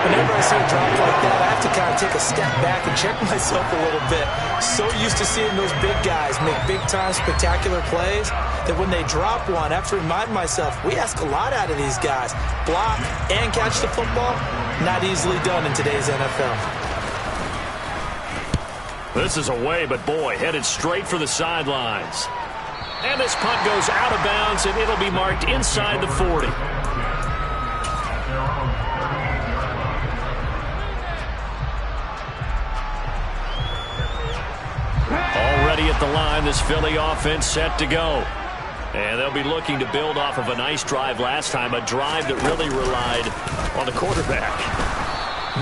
Speaker 9: Whenever I see a drop like that, I have to kind of take a step back and check myself a little bit. So used to seeing those big guys make big-time spectacular plays that when they drop one, I have to remind myself, we ask a lot out of these guys. Block and catch the football, not easily done in today's NFL.
Speaker 8: This is away, but boy, headed straight for the sidelines. And this punt goes out of bounds, and it'll be marked inside the 40. Already at the line, this Philly offense set to go. And they'll be looking to build off of a nice drive last time, a drive that really relied on the quarterback.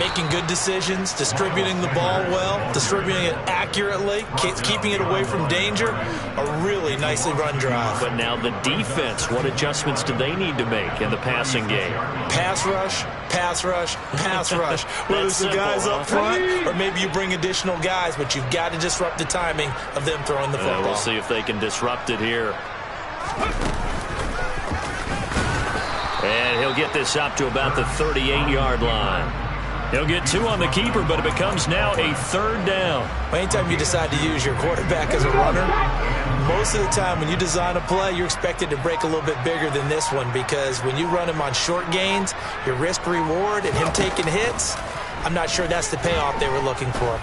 Speaker 9: Making good decisions, distributing the ball well, distributing it accurately, keeping it away from danger. A really nicely run drive.
Speaker 8: But now the defense, what adjustments do they need to make in the passing game?
Speaker 9: Pass rush, pass rush, pass rush. Whether it's the guys up front or maybe you bring additional guys, but you've got to disrupt the timing of them throwing the football.
Speaker 8: We'll see if they can disrupt it here. And he'll get this up to about the 38-yard line. He'll get 2 on the keeper, but it becomes now a 3rd down.
Speaker 9: Anytime you decide to use your quarterback as a runner, most of the time when you design a play, you're expected to break a little bit bigger than this one, because when you run him on short gains, your risk-reward and him taking hits, I'm not sure that's the payoff they were looking for.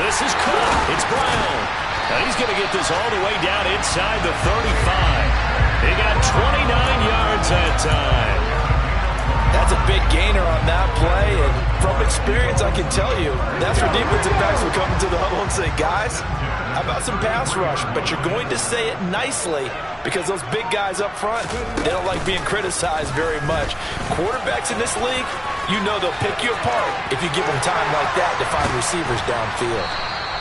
Speaker 8: This is caught. It's Brown. Now he's going to get this all the way down inside the 35. He got 29 yards that time.
Speaker 9: That's a big gainer on that play, and from experience, I can tell you, that's where defensive backs will come into the huddle and say, guys, how about some pass rush? But you're going to say it nicely, because those big guys up front, they don't like being criticized very much. Quarterbacks in this league, you know they'll pick you apart if you give them time like that to find receivers downfield.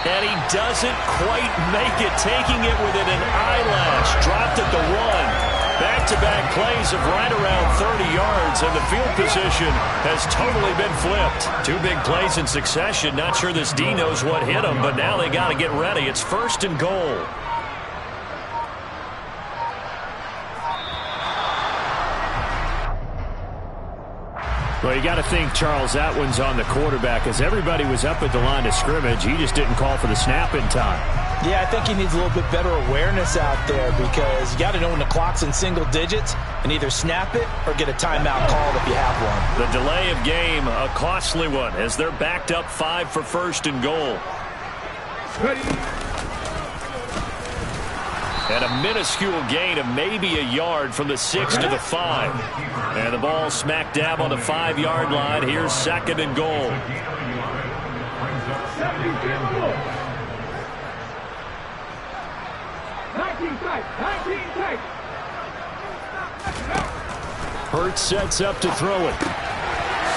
Speaker 8: And he doesn't quite make it, taking it within an eyelash. Dropped at the 1. Back-to-back plays of right around 30 yards, and the field position has totally been flipped. 2 big plays in succession. Not sure this D knows what hit him, but now they got to get ready. It's 1st and goal. Well, you got to think, Charles, that one's on the quarterback, as everybody was up at the line of scrimmage. He just didn't call for the snap in time.
Speaker 9: Yeah, I think he needs a little bit better awareness out there, because you got to know when the clock's in single digits and either snap it or get a timeout called if you have one.
Speaker 8: The delay of game, a costly one, as they're backed up 5 for 1st and goal. And a minuscule gain of maybe a yard from the 6 to the 5. And the ball smack dab on the 5-yard line. Here's 2nd and goal. Hurts sets up to throw it.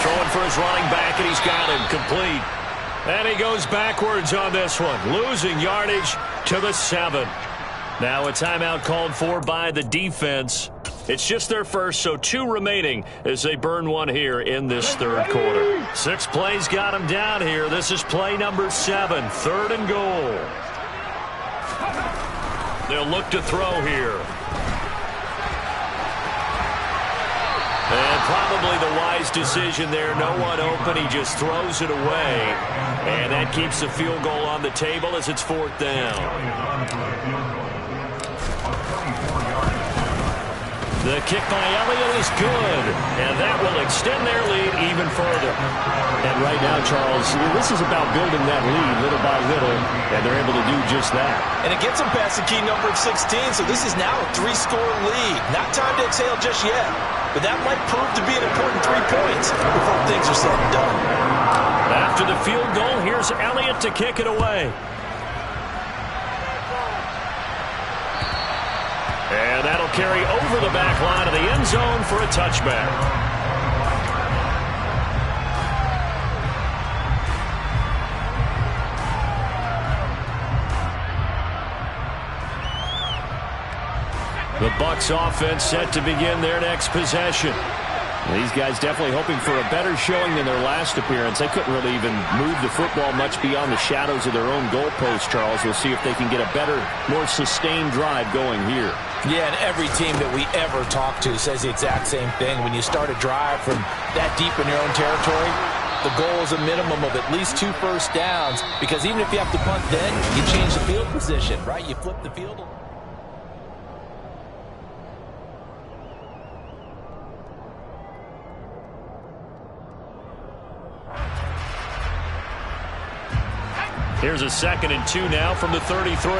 Speaker 8: Throwing for his running back, and he's got him complete. And he goes backwards on this one, losing yardage to the 7. Now a timeout called for by the defense. It's just their first, so 2 remaining as they burn one here in this 3rd quarter. 6 plays got him down here. This is play number 7, 3rd and goal. They'll look to throw here. And probably the wise decision there. No one open. He just throws it away. And that keeps the field goal on the table as it's 4th down. The kick by Elliott is good, and that will extend their lead even further.
Speaker 10: And right now, Charles, this is about building that lead little by little, and they're able to do just that.
Speaker 9: And it gets them past the key number of 16, so this is now a 3-score lead. Not time to exhale just yet, but that might prove to be an important 3 points before things are said and done.
Speaker 8: After the field goal, here's Elliott to kick it away. And that'll carry over the back line of the end zone for a touchback. The Bucs offense set to begin their next possession.
Speaker 10: These guys definitely hoping for a better showing than their last appearance. They couldn't really even move the football much beyond the shadows of their own goalpost, Charles. We'll see if they can get a better, more sustained drive going here.
Speaker 9: Yeah, and every team that we ever talk to says the exact same thing. When you start a drive from that deep in your own territory, the goal is a minimum of at least 2 first downs, because even if you have to punt then, you change the field position, right? You flip the field.
Speaker 8: Here's a 2nd and 2 now from the 33.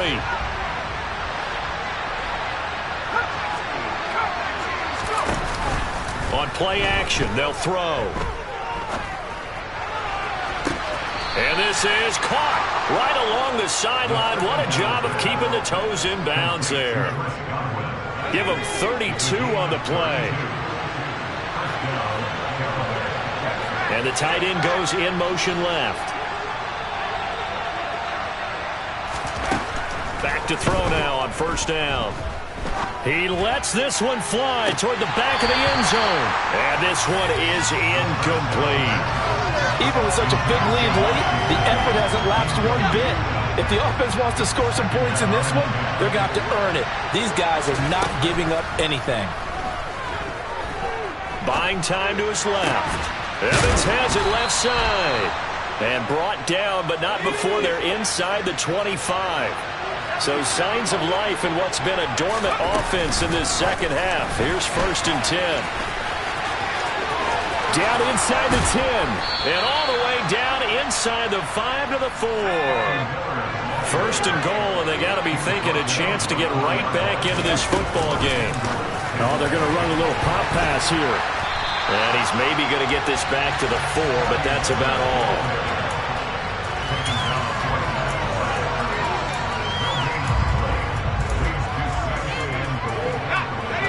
Speaker 8: On play action, they'll throw. And this is caught right along the sideline. What a job of keeping the toes in bounds there. Give them 32 on the play. And the tight end goes in motion left. Back to throw now on first down. He lets this one fly toward the back of the end zone. And this one is incomplete.
Speaker 9: Even with such a big lead late, the effort hasn't lapsed one bit. If the offense wants to score some points in this one, they're going to have to earn it. These guys are not giving up anything.
Speaker 8: Buying time to his left. Evans has it left side. And brought down, but not before they're inside the 25. So signs of life in what's been a dormant offense in this second half. Here's 1st and 10. Down inside the 10. And all the way down inside the 5 to the 4. 1st and goal, and they got to be thinking a chance to get right back into this football game.
Speaker 10: Oh, they're going to run a little pop pass here.
Speaker 8: And he's maybe going to get this back to the 4, but that's about all.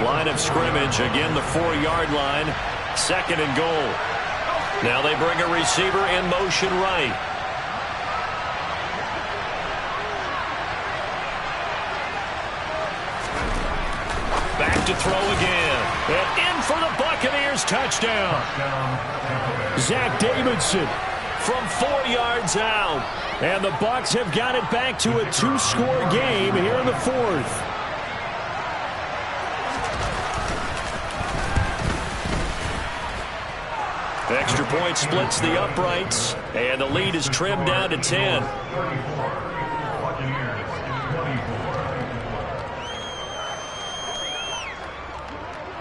Speaker 8: Line of scrimmage, again the 4-yard line, 2nd and goal. Now they bring a receiver in motion right. Back to throw again. And in for the Buccaneers, touchdown.
Speaker 10: Zach Davidson
Speaker 8: from 4 yards out. And the Bucs have got it back to a 2-score game here in the 4th. Extra point splits the uprights, and the lead is trimmed down to 10.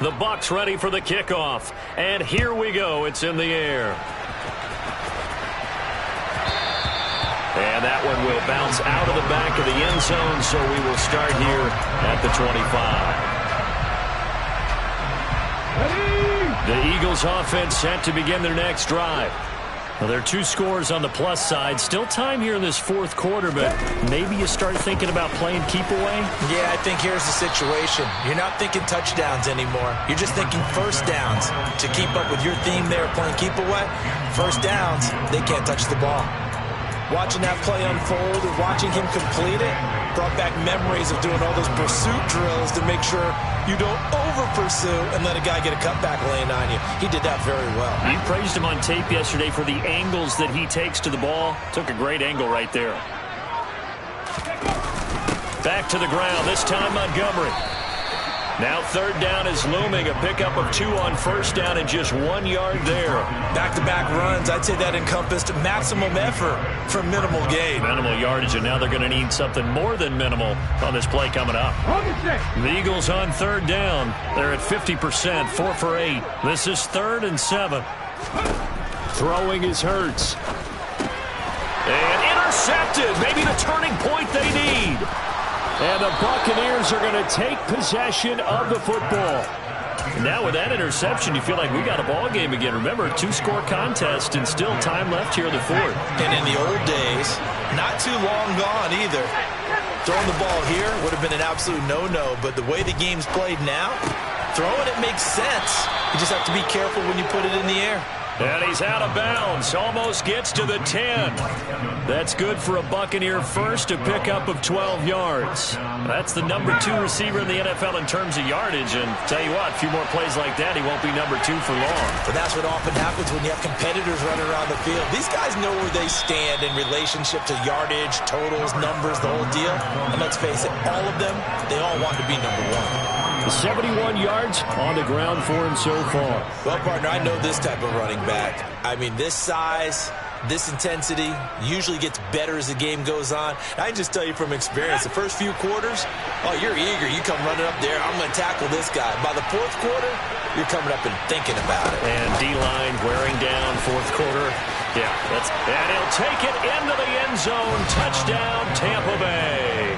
Speaker 8: The Bucs ready for the kickoff, and here we go. It's in the air. And that one will bounce out of the back of the end zone, so we will start here at the 25. The Eagles offense set to begin their next drive. Well, there are 2 scores on the plus side. Still time here in this 4th quarter, but maybe you start thinking about playing keep away?
Speaker 9: Yeah, I think here's the situation. You're not thinking touchdowns anymore. You're just thinking first downs. To keep up with your theme there, playing keep away, first downs, they can't touch the ball. Watching that play unfold and watching him complete it brought back memories of doing all those pursuit drills to make sure you don't over-pursue and let a guy get a cutback laying on you. He did that very well.
Speaker 8: You praised him on tape yesterday for the angles that he takes to the ball. Took a great angle right there. Back to the ground, this time Montgomery. Now third down is looming. A pickup of 2 on first down and just 1 yard there.
Speaker 9: Back-to-back runs, I'd say that encompassed maximum effort for minimal gain.
Speaker 8: Minimal yardage, and now they're going to need something more than minimal on this play coming up. The Eagles on third down. They're at 50%, 4 for 8. This is 3rd and 7. Throwing is Hurts. And intercepted. Maybe the turning point they need. And the Buccaneers are going to take possession of the football. Now with that interception, you feel like we got a ball game again. Remember, 2-score contest and still time left here in the 4th.
Speaker 9: And in the old days, not too long gone either. Throwing the ball here would have been an absolute no-no, but the way the game's played now, throwing it makes sense. You just have to be careful when you put it in the air.
Speaker 8: And he's out of bounds. Almost gets to the 10. That's good for a Buccaneer first, a pickup of 12 yards. That's the number 2 receiver in the NFL in terms of yardage. And tell you what, a few more plays like that, he won't be number 2 for long.
Speaker 9: But that's what often happens when you have competitors running around the field. These guys know where they stand in relationship to yardage, totals, numbers, the whole deal. And let's face it, all of them, they all want to be number 1.
Speaker 8: 71 yards on the ground for him so far.
Speaker 9: Well, partner, I know this type of running back. I mean, this size, this intensity usually gets better as the game goes on. I can just tell you from experience, the first few quarters, oh, you're eager. You come running up there, I'm going to tackle this guy. By the 4th quarter, you're coming up and thinking about it.
Speaker 8: And D-line wearing down 4th quarter. Yeah, and he'll take it into the end zone. Touchdown, Tampa Bay.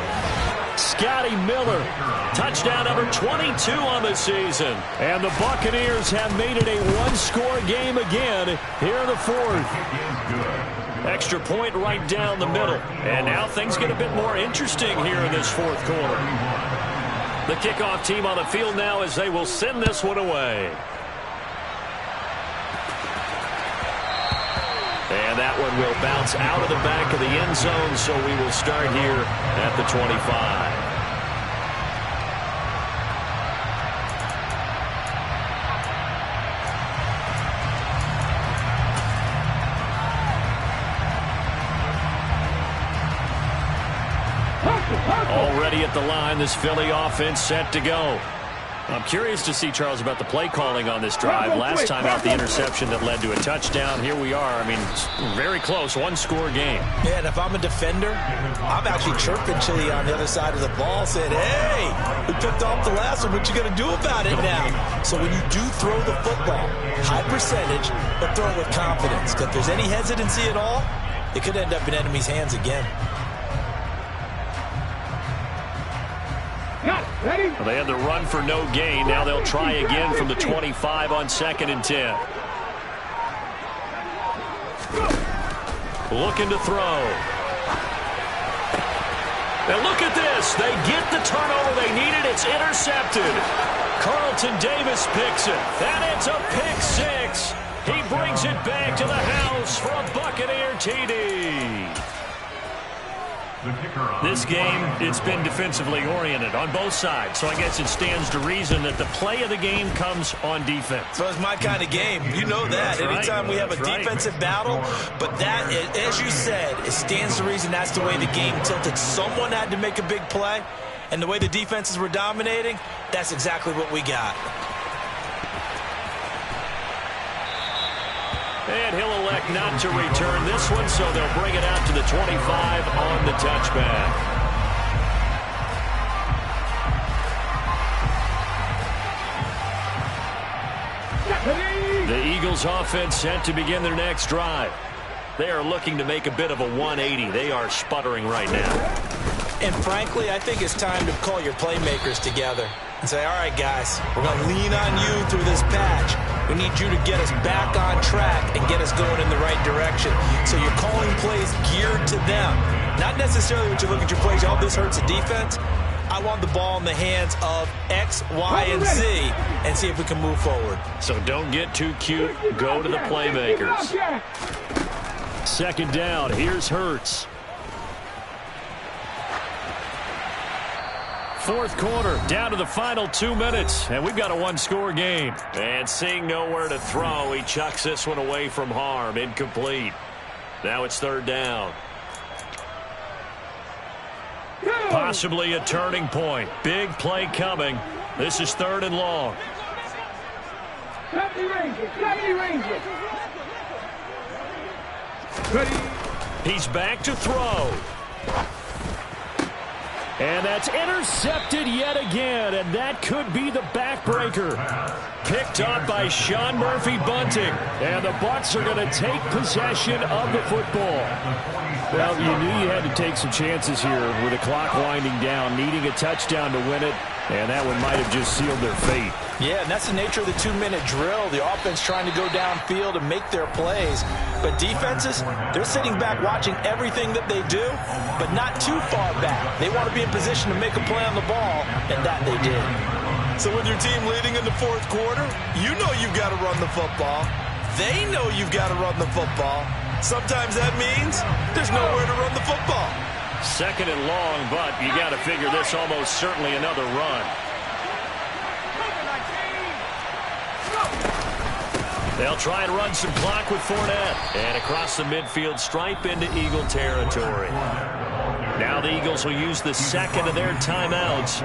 Speaker 8: Scotty Miller, touchdown number 22 on the season. And the Buccaneers have made it a 1-score game again here in the 4th. Extra point right down the middle. And now things get a bit more interesting here in this 4th quarter. The kickoff team on the field now as they will send this one away. And that one will bounce out of the back of the end zone, so we will start here at the 25. Already at the line, this Philly offense set to go. I'm curious to see, Charles, about the play calling on this drive. Last time out, the interception that led to a touchdown. Here we are. I mean, very close, 1-score game.
Speaker 9: Yeah, and if I'm a defender, I'm actually chirping Chili on the other side of the ball, saying, hey, we picked off the last one. What you going to do about it now? So when you do throw the football, high percentage, but throw it with confidence. Because if there's any hesitancy at all, it could end up in enemy's hands again.
Speaker 8: Well, they had the run for no gain. Now they'll try again from the 25 on 2nd and 10. Looking to throw. And look at this. They get the turnover they needed. It's intercepted. Carlton Davis picks it. And it's a pick 6. He brings it back to the house for a Buccaneer TD. This game, it's been defensively oriented on both sides, so I guess it stands to reason that the play of the game comes on defense.
Speaker 9: So it's my kind of game. You know that. Anytime we have a defensive battle, but that, as you said, it stands to reason that's the way the game tilted. Someone had to make a big play, and the way the defenses were dominating, that's exactly what we got.
Speaker 8: And he'll elect not to return this one, so they'll bring it out to the 25 on the touchback. The Eagles offense set to begin their next drive. They are looking to make a bit of a 180. They are sputtering right now.
Speaker 9: And frankly, I think it's time to call your playmakers together and say, all right, guys, we're going to lean on you through this patch. We need you to get us back on track and get us going in the right direction. So you're calling plays geared to them. Not necessarily what you look at your plays, oh, this hurts the defense. I want the ball in the hands of X, Y, and Z and see if we can move forward.
Speaker 8: So don't get too cute. Go to the playmakers. 2nd down. Here's Hurts. 4th quarter, down to the final 2 minutes, and we've got a 1-score game. And seeing nowhere to throw, he chucks this one away from harm. Incomplete. Now it's 3rd down. Possibly a turning point. Big play coming. This is 3rd and long.
Speaker 11: 70 Rangers, 70 Rangers.
Speaker 8: Ready. He's back to throw. And that's intercepted yet again, and that could be the backbreaker. Picked up by Sean Murphy-Bunting, and the Bucs are going to take possession of the football. Well, you knew you had to take some chances here with the clock winding down, needing a touchdown to win it, and that one might have just sealed their fate.
Speaker 9: Yeah, and that's the nature of the 2-minute drill. The offense trying to go downfield and make their plays. But defenses, they're sitting back watching everything that they do, but not too far back. They want to be in position to make a play on the ball, and that they did.
Speaker 12: So with your team leading in the 4th quarter, you know you've got to run the football. They know you've got to run the football. Sometimes that means there's nowhere to run the football.
Speaker 8: 2nd and long, but you got to figure this almost certainly another run. They'll try and run some clock with Fournette. And across the midfield stripe into Eagle territory. Now the Eagles will use the 2nd of their timeouts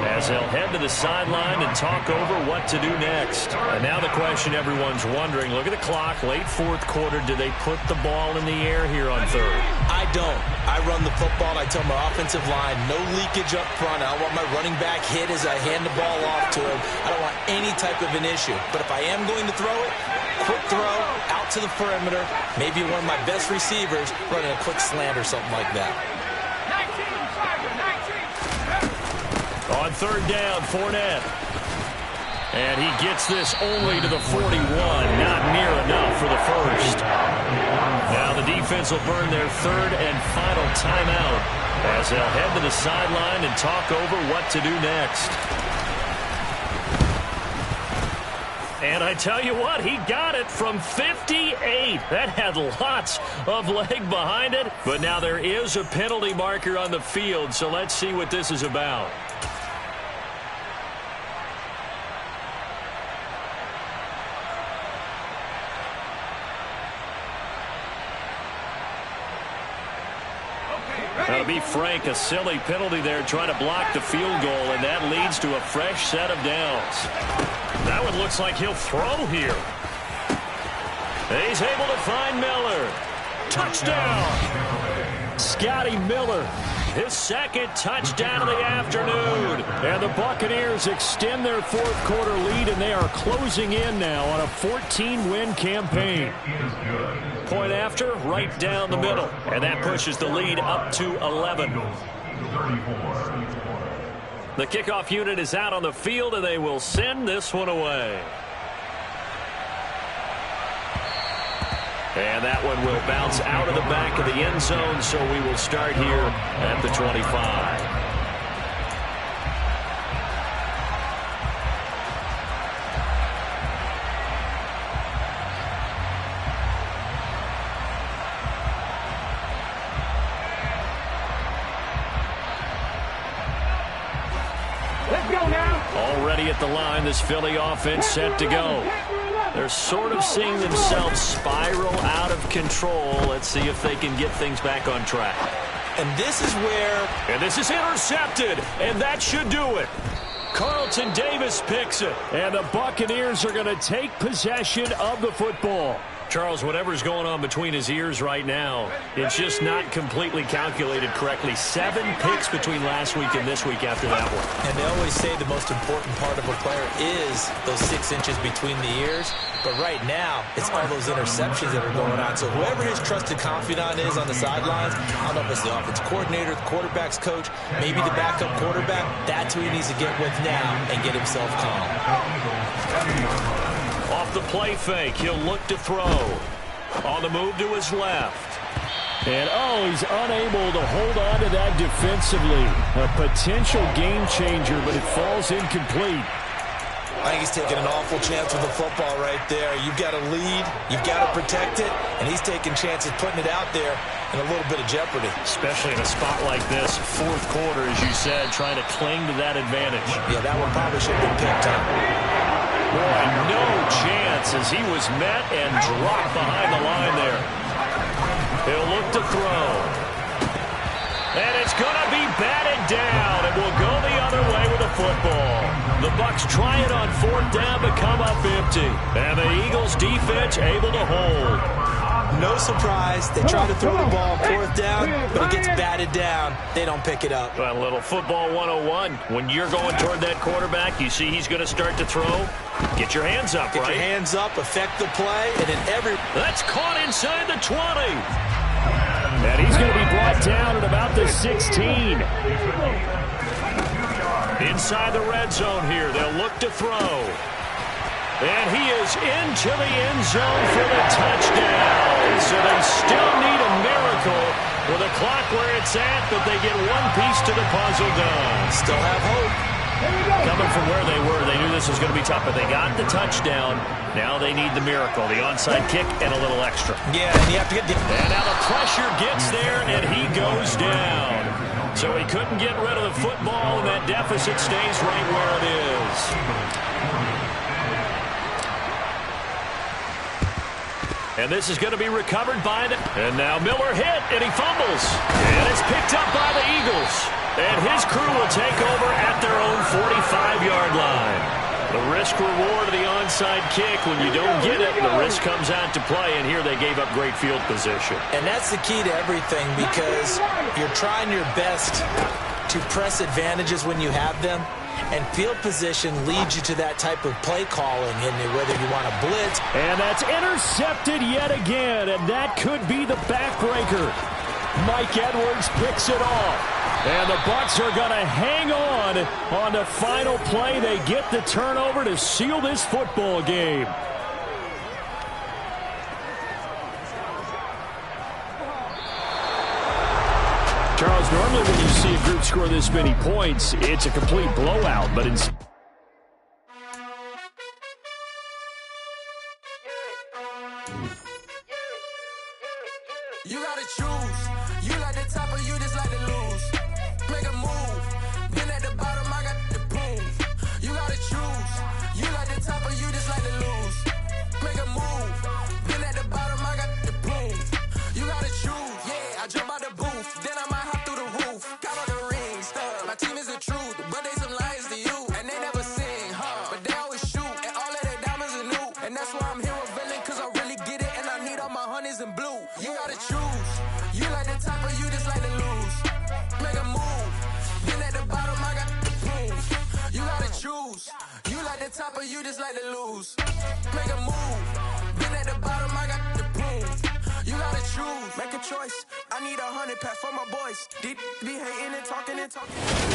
Speaker 8: as they'll head to the sideline and talk over what to do next. And now the question everyone's wondering, look at the clock, late 4th quarter, do they put the ball in the air here on 3rd?
Speaker 9: I don't. I run the football, and I tell my offensive line, no leakage up front. I don't want my running back hit as I hand the ball off to him. I don't want any type of an issue. But if I am going to throw it, quick throw, out to the perimeter, maybe one of my best receivers running a quick slant or something like that.
Speaker 8: On 3rd down, Fournette. And he gets this only to the 41. Not near enough for the first. Now the defense will burn their 3rd and final timeout as they'll head to the sideline and talk over what to do next. And I tell you what, he got it from 58. That had lots of leg behind it. But now there is a penalty marker on the field, so let's see what this is about. Now, to be frank, a silly penalty there trying to block the field goal, and that leads to a fresh set of downs. That one looks like he'll throw here. He's able to find Miller. Touchdown! Scotty Miller, his 2nd touchdown of the afternoon. And the Buccaneers extend their 4th quarter lead, and they are closing in now on a 14-win campaign. Point after, right down the middle. And that pushes the lead up to 11. The kickoff unit is out on the field, and they will send this one away. And that one will bounce out of the back of the end zone, so we will start here at the 25. Already at the line, this Philly offense set to go. They're sort of seeing themselves spiral out of control. Let's see if they can get things back on track.
Speaker 9: And this is where...
Speaker 8: And this is intercepted, and that should do it. Carlton Davis picks it, and the Buccaneers are going to take possession of the football. Charles, whatever's going on between his ears right now, it's just not completely calculated correctly. 7 picks between last week and this week after that one.
Speaker 9: And they always say the most important part of a player is those 6 inches between the ears. But right now, it's all those interceptions that are going on. So whoever his trusted confidant is on the sidelines, I don't know if it's the offense coordinator, the quarterback's coach, maybe the backup quarterback, that's who he needs to get with now and get himself calm.
Speaker 8: Off the play fake, he'll look to throw. On the move to his left. And, he's unable to hold on to that defensively. A potential game changer, but it falls incomplete.
Speaker 9: I think he's taking an awful chance with the football right there. You've got to lead, you've got to protect it, and he's taking chances putting it out there in a little bit of jeopardy.
Speaker 8: Especially in a spot like this, 4th quarter, as you said, trying to cling to that advantage.
Speaker 9: Yeah, that one probably should have been picked up.
Speaker 8: Boy, no chance as he was met and dropped behind the line there. He'll look to throw. And it's going to be batted down. It will go the other way with the football. The Bucs try it on 4th down but come up empty. And the Eagles defense able to hold.
Speaker 9: No surprise. They try to throw the ball on 4th down, but it gets batted down. They don't pick it up.
Speaker 8: Well, a little football 101. When you're going toward that quarterback, you see he's going to start to throw. Get your hands up,
Speaker 9: Get
Speaker 8: right?
Speaker 9: your hands up, affect the play, and then
Speaker 8: That's caught inside the 20. And he's going to be brought down at about the 16. Inside the red zone here. They'll look to throw. And he is into the end zone for the touchdown. So they still need a miracle with a clock where it's at, but they get one piece to the puzzle done.
Speaker 9: Still have hope.
Speaker 8: Coming from where they were, they knew this was going to be tough, but they got the touchdown. Now they need the miracle, the onside kick and a little extra.
Speaker 9: Yeah, and you have to get...
Speaker 8: And now the pressure gets there, and he goes down. So he couldn't get rid of the football, and that deficit stays right where it is. And this is going to be recovered by the... And now Miller hit, and he fumbles. And it's picked up by the Eagles. And his crew will take over at their own 45-yard line. The risk-reward of the onside kick, when you don't get it, the risk comes out to play, and here they gave up great field position.
Speaker 9: And that's the key to everything, because you're trying your best to press advantages when you have them, and field position leads you to that type of play calling, and whether you want to blitz.
Speaker 8: And that's intercepted yet again, and that could be the backbreaker. Mike Edwards picks it off. And the Bucs are going to hang on the final play. They get the turnover to seal this football game. Charles, normally when you see a group score this many points, it's a complete blowout, but instead...
Speaker 2: You gotta choose. You like the top or you just like to lose. Make a move. Been at the bottom, I got the prove. You gotta choose. You like the top or you just like to lose. Make a move. Been at the bottom, I got the prove. You gotta choose. Yeah, I jump out the booth. Then I might hop through the roof. Got all the rings, stuff. My team is the truth, but they some lies to you. And they never sing, but they always shoot. And all of their diamonds are new. And that's why I'm here revealing, cause I really get it. And I need all my honeys in blue. You gotta choose. You like the top or you just like to lose. Make a move. Been at the bottom, I got the proof. You gotta choose. You like the top or you just like to lose. Make a move. Been at the bottom, I got the proof. You gotta choose. Make a choice. I need 100 pack for my boys. Deep be hating and talking and talking.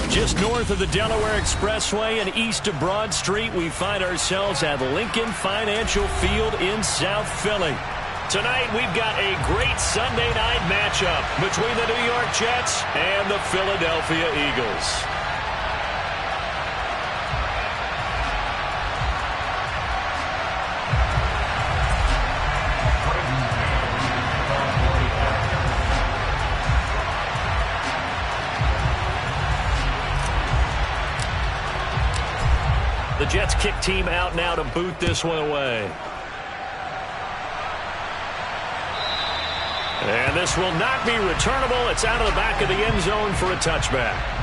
Speaker 8: Just north of the Delaware Expressway and east of Broad Street, we find ourselves at Lincoln Financial Field in South Philly. Tonight, we've got a great Sunday night matchup between the New York Jets and the Philadelphia Eagles. The Jets kick team out now to boot this one away. And this will not be returnable. It's out of the back of the end zone for a touchback.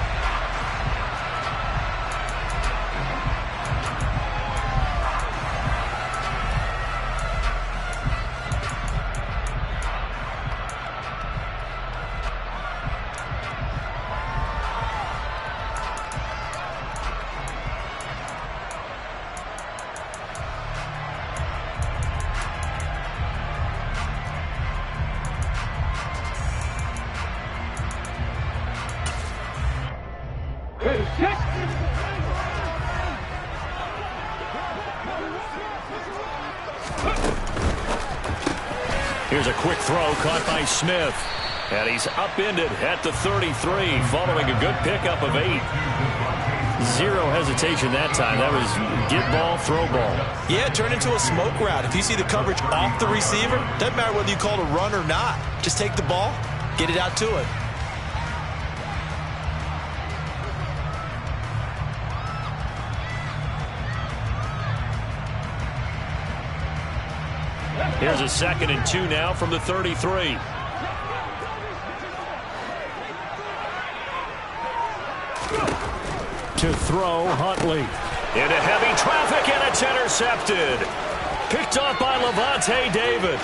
Speaker 8: Here's a quick throw caught by Smith. And he's upended at the 33 following a good pickup of 8. Zero hesitation that time. That was get ball, throw ball.
Speaker 9: Yeah, turn into a smoke route. If you see the coverage off the receiver, doesn't matter whether you call it a run or not. Just take the ball, get it out to it.
Speaker 8: Here's a 2nd and 2 now from the 33. To throw, Huntley. Into heavy traffic, and it's intercepted. Picked off by Levante David.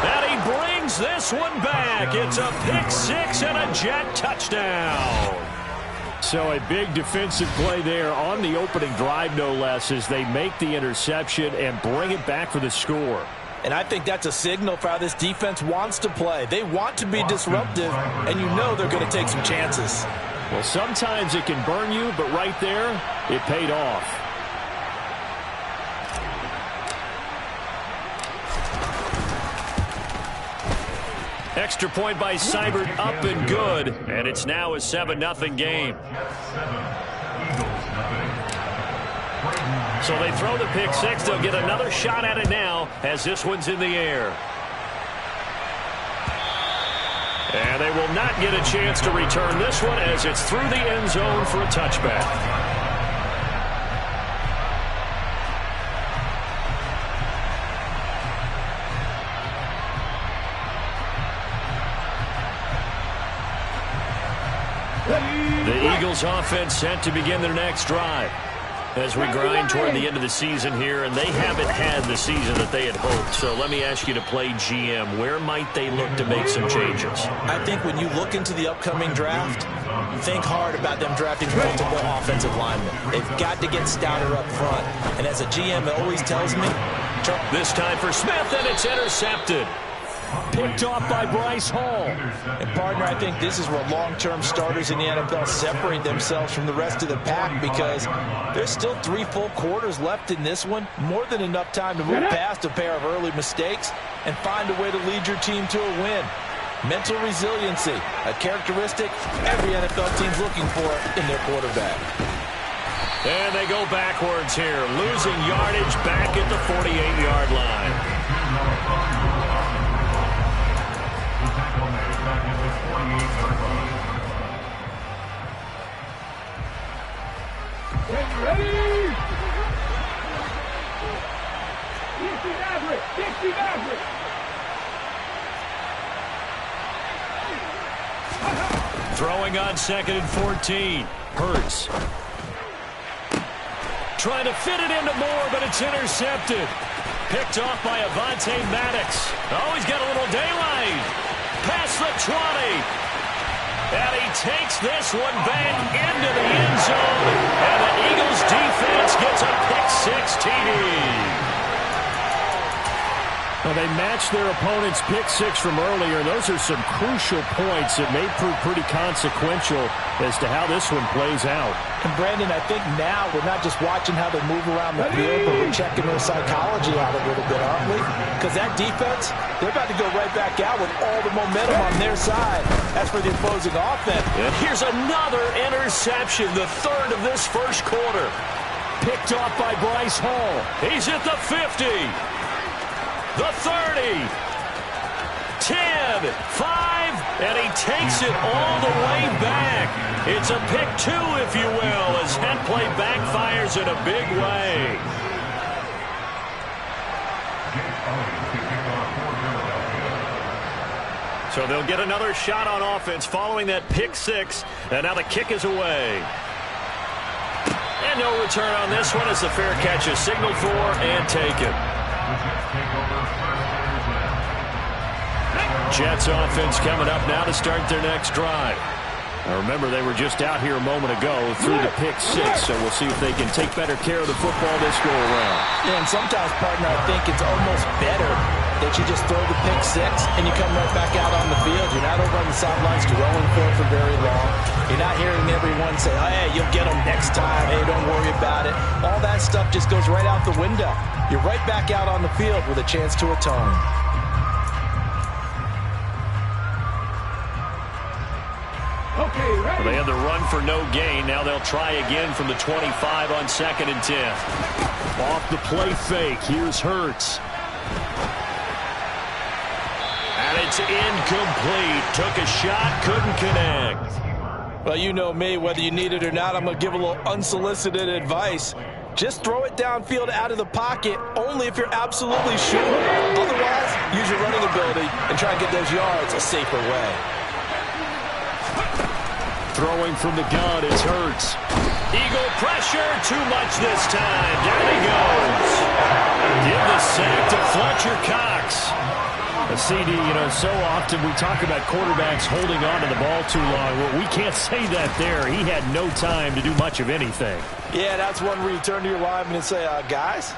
Speaker 8: And he brings this one back. It's a pick six and a Jet touchdown.
Speaker 10: So a big defensive play there on the opening drive, no less, as they make the interception and bring it back for the score.
Speaker 9: And I think that's a signal for how this defense wants to play. They want to be disruptive, and you know they're going to take some chances.
Speaker 10: Well, sometimes it can burn you, but right there, it paid off. Extra point by Seibert, up and good, and it's now a 7-0 game. So they throw the pick six. They'll get another shot at it now as this one's in the air. And they will not get a chance to return this one as it's through the end zone for a touchback. The Eagles offense set to begin their next drive as we grind toward the end of the season here, and they haven't had the season that they had hoped. So let me ask you to play GM. Where might they look to make some changes?
Speaker 9: I think when you look into the upcoming draft, think hard about them drafting multiple offensive linemen. They've got to get stouter up front. And as a GM, it always tells me,
Speaker 8: this time for Smith, and it's intercepted. Picked off by Bryce Hall.
Speaker 9: And, partner, I think this is where long-term starters in the NFL separate themselves from the rest of the pack, because there's still 3 full quarters left in this one. More than enough time to move past a pair of early mistakes and find a way to lead your team to a win. Mental resiliency, a characteristic every NFL team's looking for in their quarterback.
Speaker 8: And they go backwards here, losing yardage back at the 48-yard line.
Speaker 11: Ready? Dixie Maverick! Dixie Maverick!
Speaker 8: Throwing on 2nd and 14. Hurts. Trying to fit it into Moore, but it's intercepted. Picked off by Avonte Maddox. Oh, he's got a little daylight. Past the 20. And he takes this one back into the end zone. And the Eagles defense gets a pick-6 TD.
Speaker 10: Well, they matched their opponent's pick-6 from earlier. Those are some crucial points that may prove pretty consequential as to how this one plays out.
Speaker 9: And, Brandon, I think now we're not just watching how they move around the field, but we're checking their psychology out a little bit, aren't we? Because that defense, they're about to go right back out with all the momentum on their side. As for the opposing offense.
Speaker 8: And here's another interception, the third of this first quarter. Picked off by Bryce Hall. He's at the 50. The 30, 10, 5, and he takes it all the way back. It's a pick 2, if you will, as head play backfires in a big way. So they'll get another shot on offense following that pick 6, and now the kick is away. And no return on this one as the fair catch is signaled for and taken. Jets offense coming up now to start their next drive. Now remember, they were just out here a moment ago through the pick 6, so we'll see if they can take better care of the football this go around.
Speaker 9: Yeah, and sometimes, partner, I think it's almost better that you just throw the pick 6 and you come right back out on the field. You're not over on the sidelines throwing for very long. You're not hearing everyone say, oh, hey, you'll get them next time. Hey, don't worry about it. All that stuff just goes right out the window. You're right back out on the field with a chance to atone.
Speaker 11: Okay, ready?
Speaker 8: Well, they had the run for no gain. Now they'll try again from the 25 on 2nd and 10.
Speaker 10: Off the play fake. Here's Hurts.
Speaker 8: And it's incomplete. Took a shot, couldn't connect.
Speaker 9: Well, you know me. Whether you need it or not, I'm going to give a little unsolicited advice. Just throw it downfield out of the pocket only if you're absolutely sure. Otherwise, use your running ability and try and get those yards a safer way.
Speaker 8: Throwing from the gun is Hurts. Eagle pressure, too much this time. Down he goes. Give the sack to Fletcher Cox. A CD, so often we talk about quarterbacks holding on to the ball too long. Well, we can't say that there. He had no time to do much of anything.
Speaker 9: Yeah, that's one where you turn to your lineman and say, guys,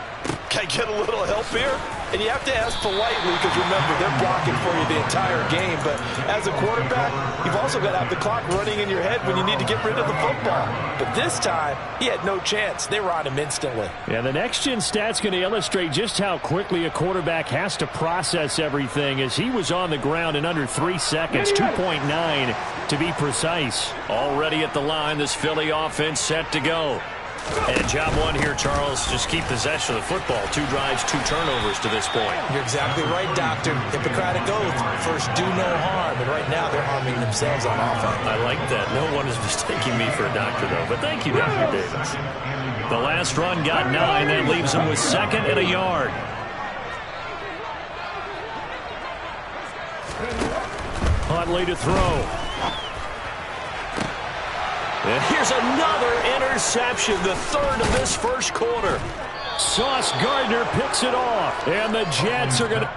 Speaker 9: can I get a little help here? And you have to ask politely because, remember, they're blocking for you the entire game. But as a quarterback, you've also got to have the clock running in your head when you need to get rid of the football. But this time, he had no chance. They were on him instantly.
Speaker 8: Yeah, the next-gen stat's going to illustrate just how quickly a quarterback has to process everything as he was on the ground in under 3 seconds, 2.9 to be precise. Already at the line, this Philly offense set to go. And job one here, Charles, just keep possession of the football. 2 drives, 2 turnovers to this point.
Speaker 9: You're exactly right, Doctor. Hippocratic oath. First, do no harm. And right now, they're harming themselves on offense.
Speaker 8: I like that. No one is mistaking me for a doctor, though. But thank you, Dr. Davis. The last run got 9. That leaves him with 2nd and a yard. Huntley to throw. And here's another interception, the 3rd of this first quarter. Sauce Gardner picks it off, and the Jets are going to...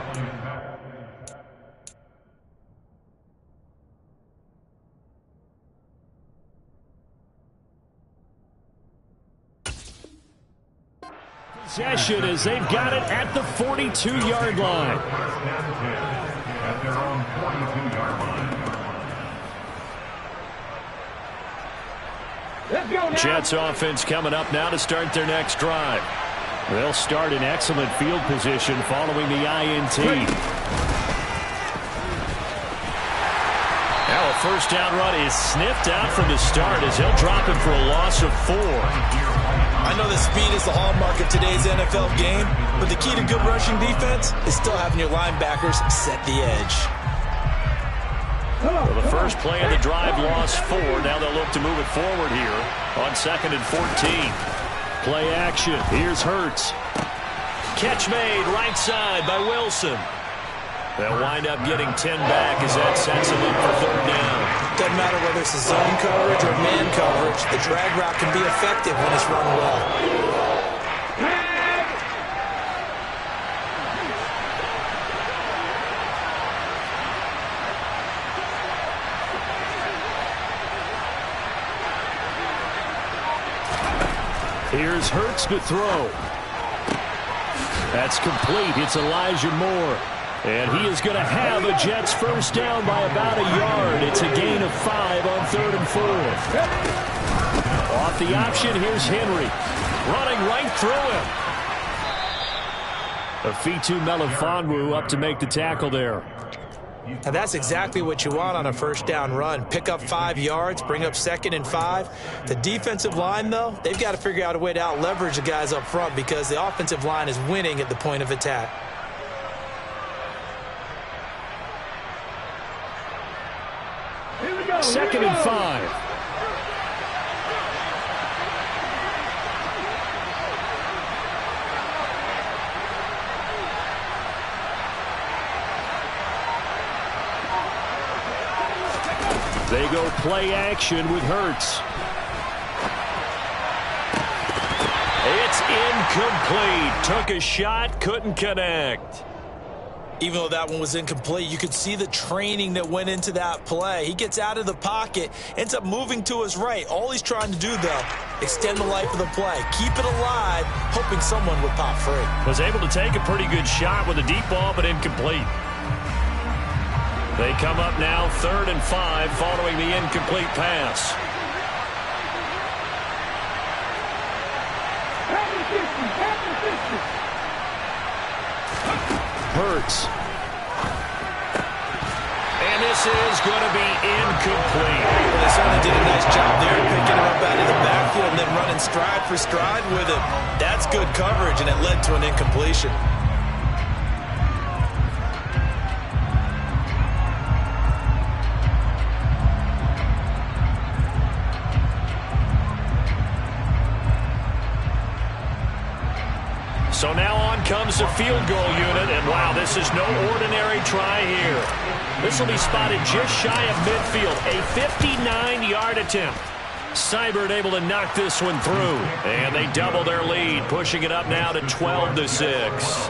Speaker 8: Possession as they've got it at the 42-yard line.
Speaker 11: At their own 42-yard line.
Speaker 8: Jets offense coming up now to start their next drive. They'll start in excellent field position following the INT. Now a first down run is sniffed out from the start as he'll drop it for a loss of 4.
Speaker 9: I know that speed is the hallmark of today's NFL game, but the key to good rushing defense is still having your linebackers set the edge.
Speaker 8: Well, the first play of the drive lost 4. Now they'll look to move it forward here on 2nd and 14. Play action. Here's Hurts. Catch made right side by Wilson. They'll wind up getting 10 back as that sets them up for 3rd down.
Speaker 9: Doesn't matter whether it's a zone coverage or man coverage. The drag route can be effective when it's run well.
Speaker 8: Here's Hurts to throw. That's complete. It's Elijah Moore. And he is going to have a Jets first down by about a yard. It's a gain of 5 on 3rd and 4. Off the option, here's Henry. Running right through him. Afitu Melifonwu up to make the tackle there.
Speaker 9: And that's exactly what you want on a first down run. Pick up 5 yards, bring up 2nd and 5. The defensive line, though, they've got to figure out a way to out-leverage the guys up front because the offensive line is winning at the point of attack.
Speaker 11: Here we go.
Speaker 8: 2nd and 5. They go play action with Hurts. It's incomplete. Took a shot, couldn't connect.
Speaker 9: Even though that one was incomplete, you could see the training that went into that play. He gets out of the pocket, ends up moving to his right. All he's trying to do, though, extend the life of the play. Keep it alive, hoping someone would pop free.
Speaker 8: Was able to take a pretty good shot with a deep ball, but incomplete. They come up now 3rd and 5 following the incomplete pass. Hurts. And this is going to be incomplete.
Speaker 9: Well, they certainly did a nice job there picking him up out of the backfield and then running stride for stride with him. That's good coverage, and it led to an incompletion.
Speaker 8: So now on comes the field goal unit, and wow, this is no ordinary try here. This will be spotted just shy of midfield. A 59-yard attempt. Seibert able to knock this one through. And they double their lead, pushing it up now to 12-6.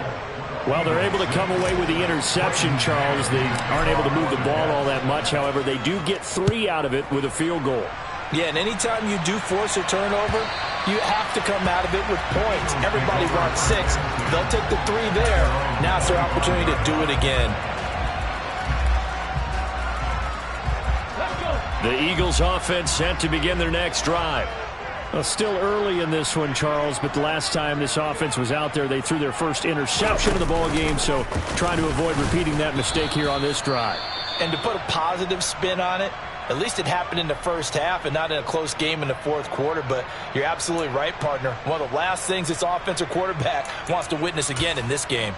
Speaker 8: Well, they're able to come away with the interception, Charles. They aren't able to move the ball all that much. However, they do get 3 out of it with a field goal.
Speaker 9: Yeah, and anytime you do force a turnover, you have to come out of it with points. Everybody wants 6. They'll take the 3 there. Now it's their opportunity to do it again.
Speaker 8: The Eagles offense set to begin their next drive. Well, still early in this one, Charles, but the last time this offense was out there, they threw their first interception of the ball game, so trying to avoid repeating that mistake here on this drive.
Speaker 9: And to put a positive spin on it, at least it happened in the first half and not in a close game in the fourth quarter, but you're absolutely right, partner. One of the last things this offensive quarterback wants to witness again in this game.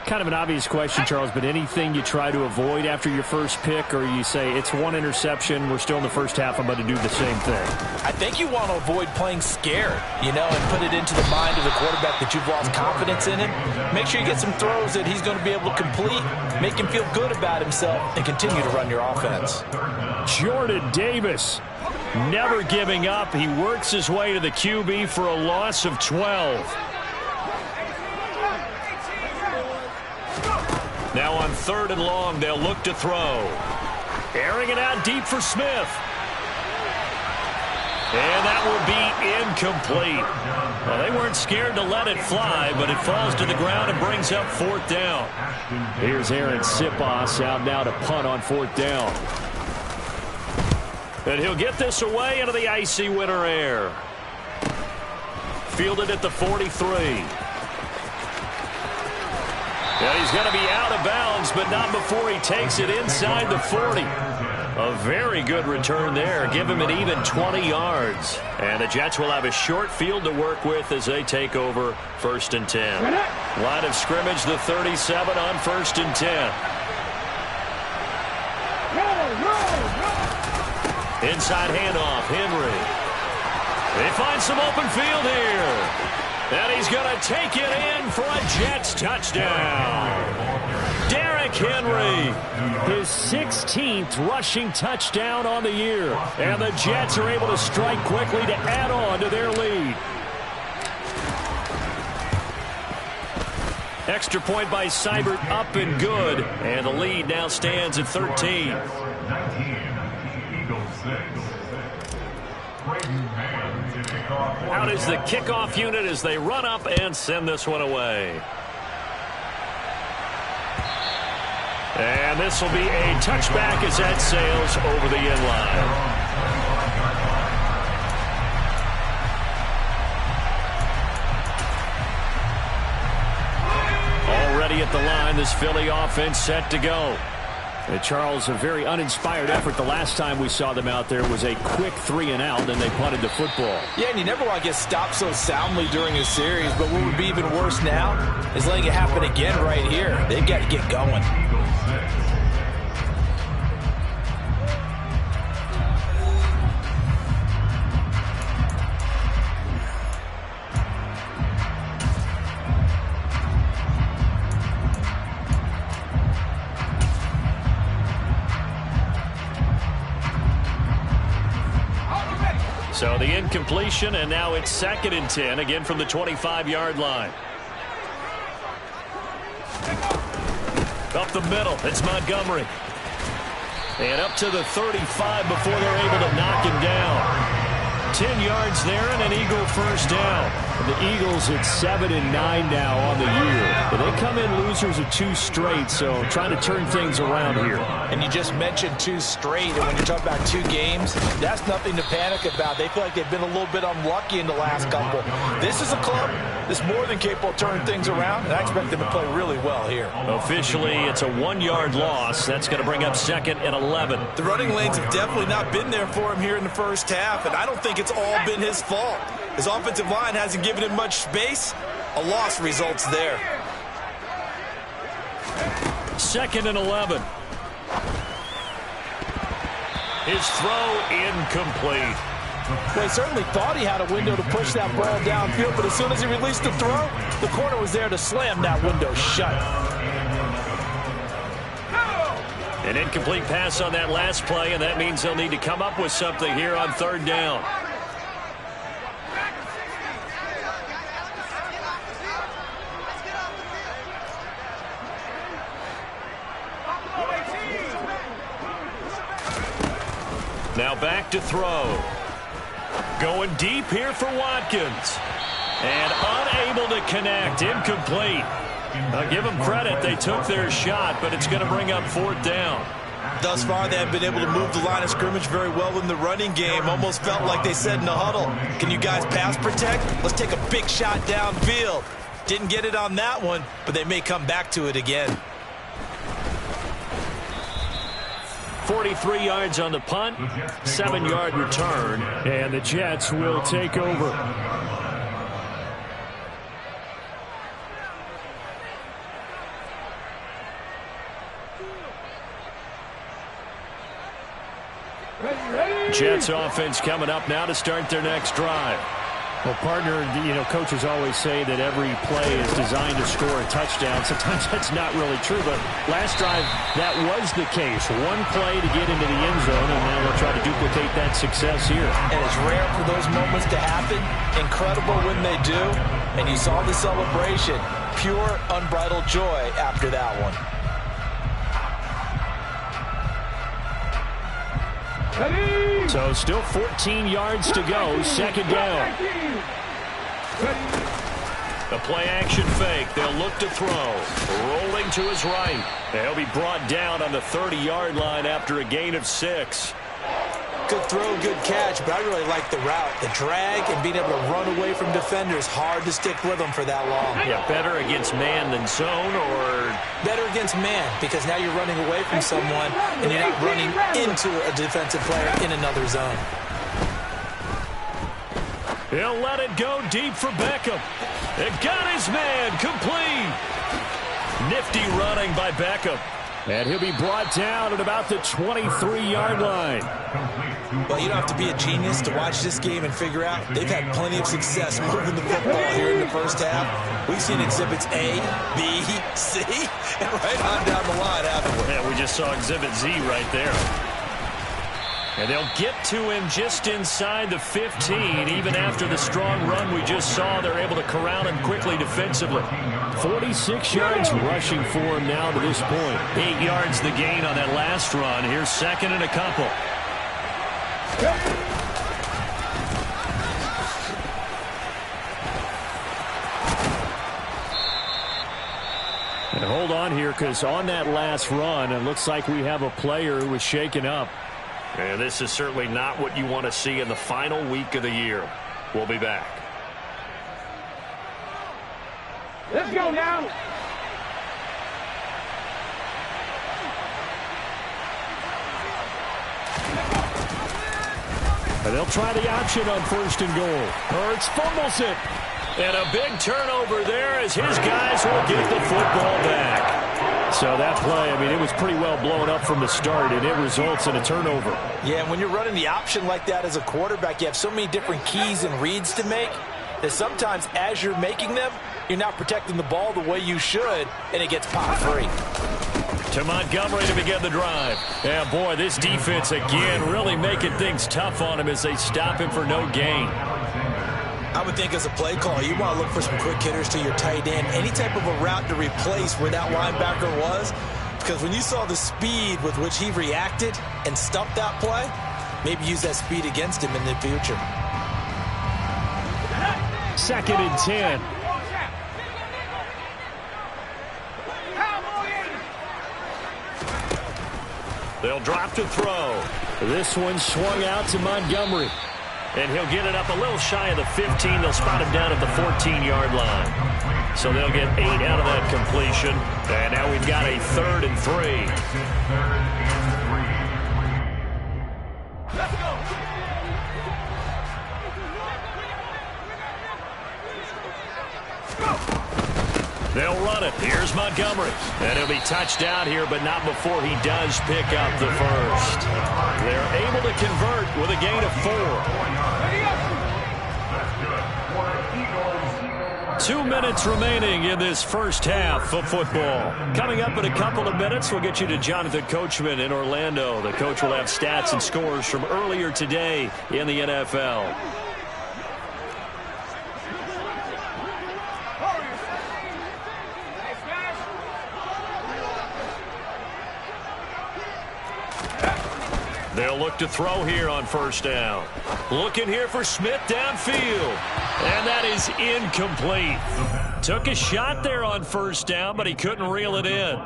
Speaker 8: Kind of an obvious question, Charles, but anything you try to avoid after your first pick, or you say it's 1 interception, we're still in the first half, I'm about to do the same thing?
Speaker 9: I think you want to avoid playing scared, and put it into the mind of the quarterback that you've lost confidence in him. Make sure you get some throws that he's going to be able to complete, make him feel good about himself, and continue to run your offense.
Speaker 8: Jordan Davis, never giving up. He works his way to the QB for a loss of 12. Now on 3rd and long, they'll look to throw. Airing it out deep for Smith. And that will be incomplete. Well, they weren't scared to let it fly, but it falls to the ground and brings up 4th down. Here's Aaron Siposs out now to punt on 4th down. And he'll get this away into the icy winter air. Fielded at the 43. Yeah, he's going to be out of bounds, but not before he takes it inside the 40. A very good return there. Give him an even 20 yards. And the Jets will have a short field to work with as they take over 1st and 10. Line of scrimmage, the 37 on 1st and 10. Inside handoff, Henry. They find some open field here. And he's going to take it in for a Jets touchdown. Derrick Henry, his 16th rushing touchdown on the year. And the Jets are able to strike quickly to add on to their lead. Extra point by Seibert, up and good. And the lead now stands at 13.
Speaker 11: 19, Eagles 6.
Speaker 8: Out is the kickoff unit as they run up and send this one away. And this will be a touchback as that sails over the end line. Already at the line, this Philly offense set to go. And Charles, a very uninspired effort. The last time we saw them out there was a quick 3 and out, then they punted the football.
Speaker 9: Yeah, and you never want to get stopped so soundly during a series, but what would be even worse now is letting it happen again right here. They've got to get going.
Speaker 8: So the incompletion, and now it's 2nd and 10, again from the 25-yard line. Up the middle, it's Montgomery. And up to the 35 before they're able to knock him down. 10 yards there and an Eagle first down. The Eagles at 7 and 9 now on the year. But they come in losers of 2 straight, so trying to turn things around here.
Speaker 9: And you just mentioned 2 straight, and when you talk about 2 games, that's nothing to panic about. They feel like they've been a little bit unlucky in the last couple. This is a club that's more than capable of turning things around, and I expect them to play really well here.
Speaker 8: Officially, it's a 1-yard loss. That's going to bring up 2nd and 11.
Speaker 12: The running lanes have definitely not been there for him here in the first half, and I don't think it's all been his fault. His offensive line hasn't given him much space. A loss results there.
Speaker 8: 2nd and 11. His throw incomplete.
Speaker 9: Well, he certainly thought he had a window to push that ball downfield, but as soon as he released the throw, the corner was there to slam that window shut.
Speaker 8: An incomplete pass on that last play, and that means they'll need to come up with something here on third down. Now back to throw. Going deep here for Watkins. And unable to connect. Incomplete. I'll give them credit. They took their shot, but it's going to bring up fourth down.
Speaker 9: Thus far, they have been able to move the line of scrimmage very well in the running game. Almost felt like they said in the huddle, can you guys pass protect? Let's take a big shot downfield. Didn't get it on that one, but they may come back to it again.
Speaker 8: 43 yards on the punt, 7-yard return, and the Jets will take over. Jets offense coming up now to start their next drive.
Speaker 10: Well, partner, coaches always say that every play is designed to score a touchdown. Sometimes that's not really true, but last drive, that was the case. One play to get into the end zone, and now they'll try to duplicate that success here.
Speaker 9: And it's rare for those moments to happen. Incredible when they do. And you saw the celebration. Pure, unbridled joy after that one.
Speaker 8: So still 14 yards to go, second down. The play action fake. They'll look to throw. Rolling to his right. They'll be brought down on the 30-yard line after a gain of 6.
Speaker 9: Good throw, good catch, but I really like the route. The drag and being able to run away from defenders. Hard to stick with them for that long.
Speaker 8: Yeah, better against man than zone, or?
Speaker 9: Better against man, because now you're running away from someone and you're not running into a defensive player in another zone.
Speaker 8: He'll let it go deep for Beckham. It got his man complete. Nifty running by Beckham. And he'll be brought down at about the 23-yard line.
Speaker 9: Well, you don't have to be a genius to watch this game and figure out they've had plenty of success moving the football here in the first half. We've seen exhibits A, B, C, and right on down the line, haven't we?
Speaker 8: Yeah, we just saw exhibit Z right there. And they'll get to him just inside the 15. Even after the strong run we just saw, they're able to corral him quickly defensively. 46 yards rushing for him now to this point. 8 yards the gain on that last run. Here's second and a couple. And hold on here, because on that last run, it looks like we have a player who was shaken up. And this is certainly not what you want to see in the final week of the year. We'll be back.
Speaker 13: Let's go now.
Speaker 8: And they'll try the option on first and goal. Hurts fumbles it. And a big turnover there as his guys will get the football back. So that play, I mean, it was pretty well blown up from the start, and it results in a turnover.
Speaker 9: Yeah, and when you're running the option like that as a quarterback, you have so many different keys and reads to make that sometimes as you're making them, you're not protecting the ball the way you should, and it gets popped free.
Speaker 8: To Montgomery to begin the drive. Yeah, boy, this defense again really making things tough on him as they stop him for no gain.
Speaker 9: I would think as a play call, you want to look for some quick hitters to your tight end. Any type of a route to replace where that linebacker was. Because when you saw the speed with which he reacted and stuffed that play, maybe use that speed against him in the future.
Speaker 8: Second and 10. They'll drop to throw. This one swung out to Montgomery. And he'll get it up a little shy of the 15. They'll spot him down at the 14-yard line. So they'll get 8 out of that completion. And now we've got a 3rd and 3.
Speaker 13: Let's go.
Speaker 8: They'll run it. Here's Montgomery. And he'll be touched out here, but not before he does pick up the first. They're able to convert with a gain of 4. 2 minutes remaining in this first half of football. Coming up in a couple of minutes, we'll get you to Jonathan Coachman in Orlando. The coach will have stats and scores from earlier today in the NFL. They'll look to throw here on first down. Looking here for Smith downfield. And that is incomplete. Took a shot there on first down, but he couldn't reel it in.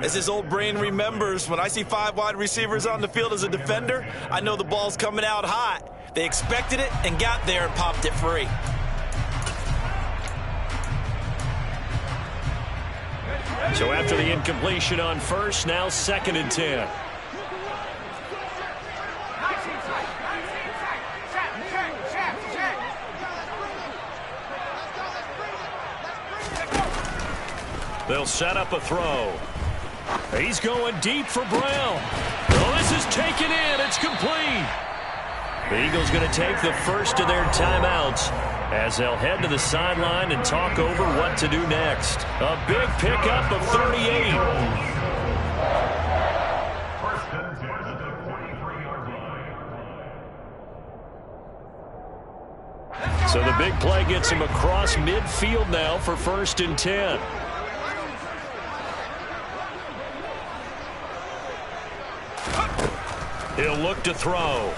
Speaker 12: As his old brain remembers, when I see 5 wide receivers on the field as a defender, I know the ball's coming out hot. They expected it and got there and popped it free.
Speaker 8: So after the incompletion on first, now 2nd and 10. They'll set up a throw. He's going deep for Brown. Oh, this is taken in. It's complete. The Eagles going to take the first of their timeouts as they'll head to the sideline and talk over what to do next. A big pickup of 38. So the big play gets him across midfield now for 1st and 10. He'll look to throw.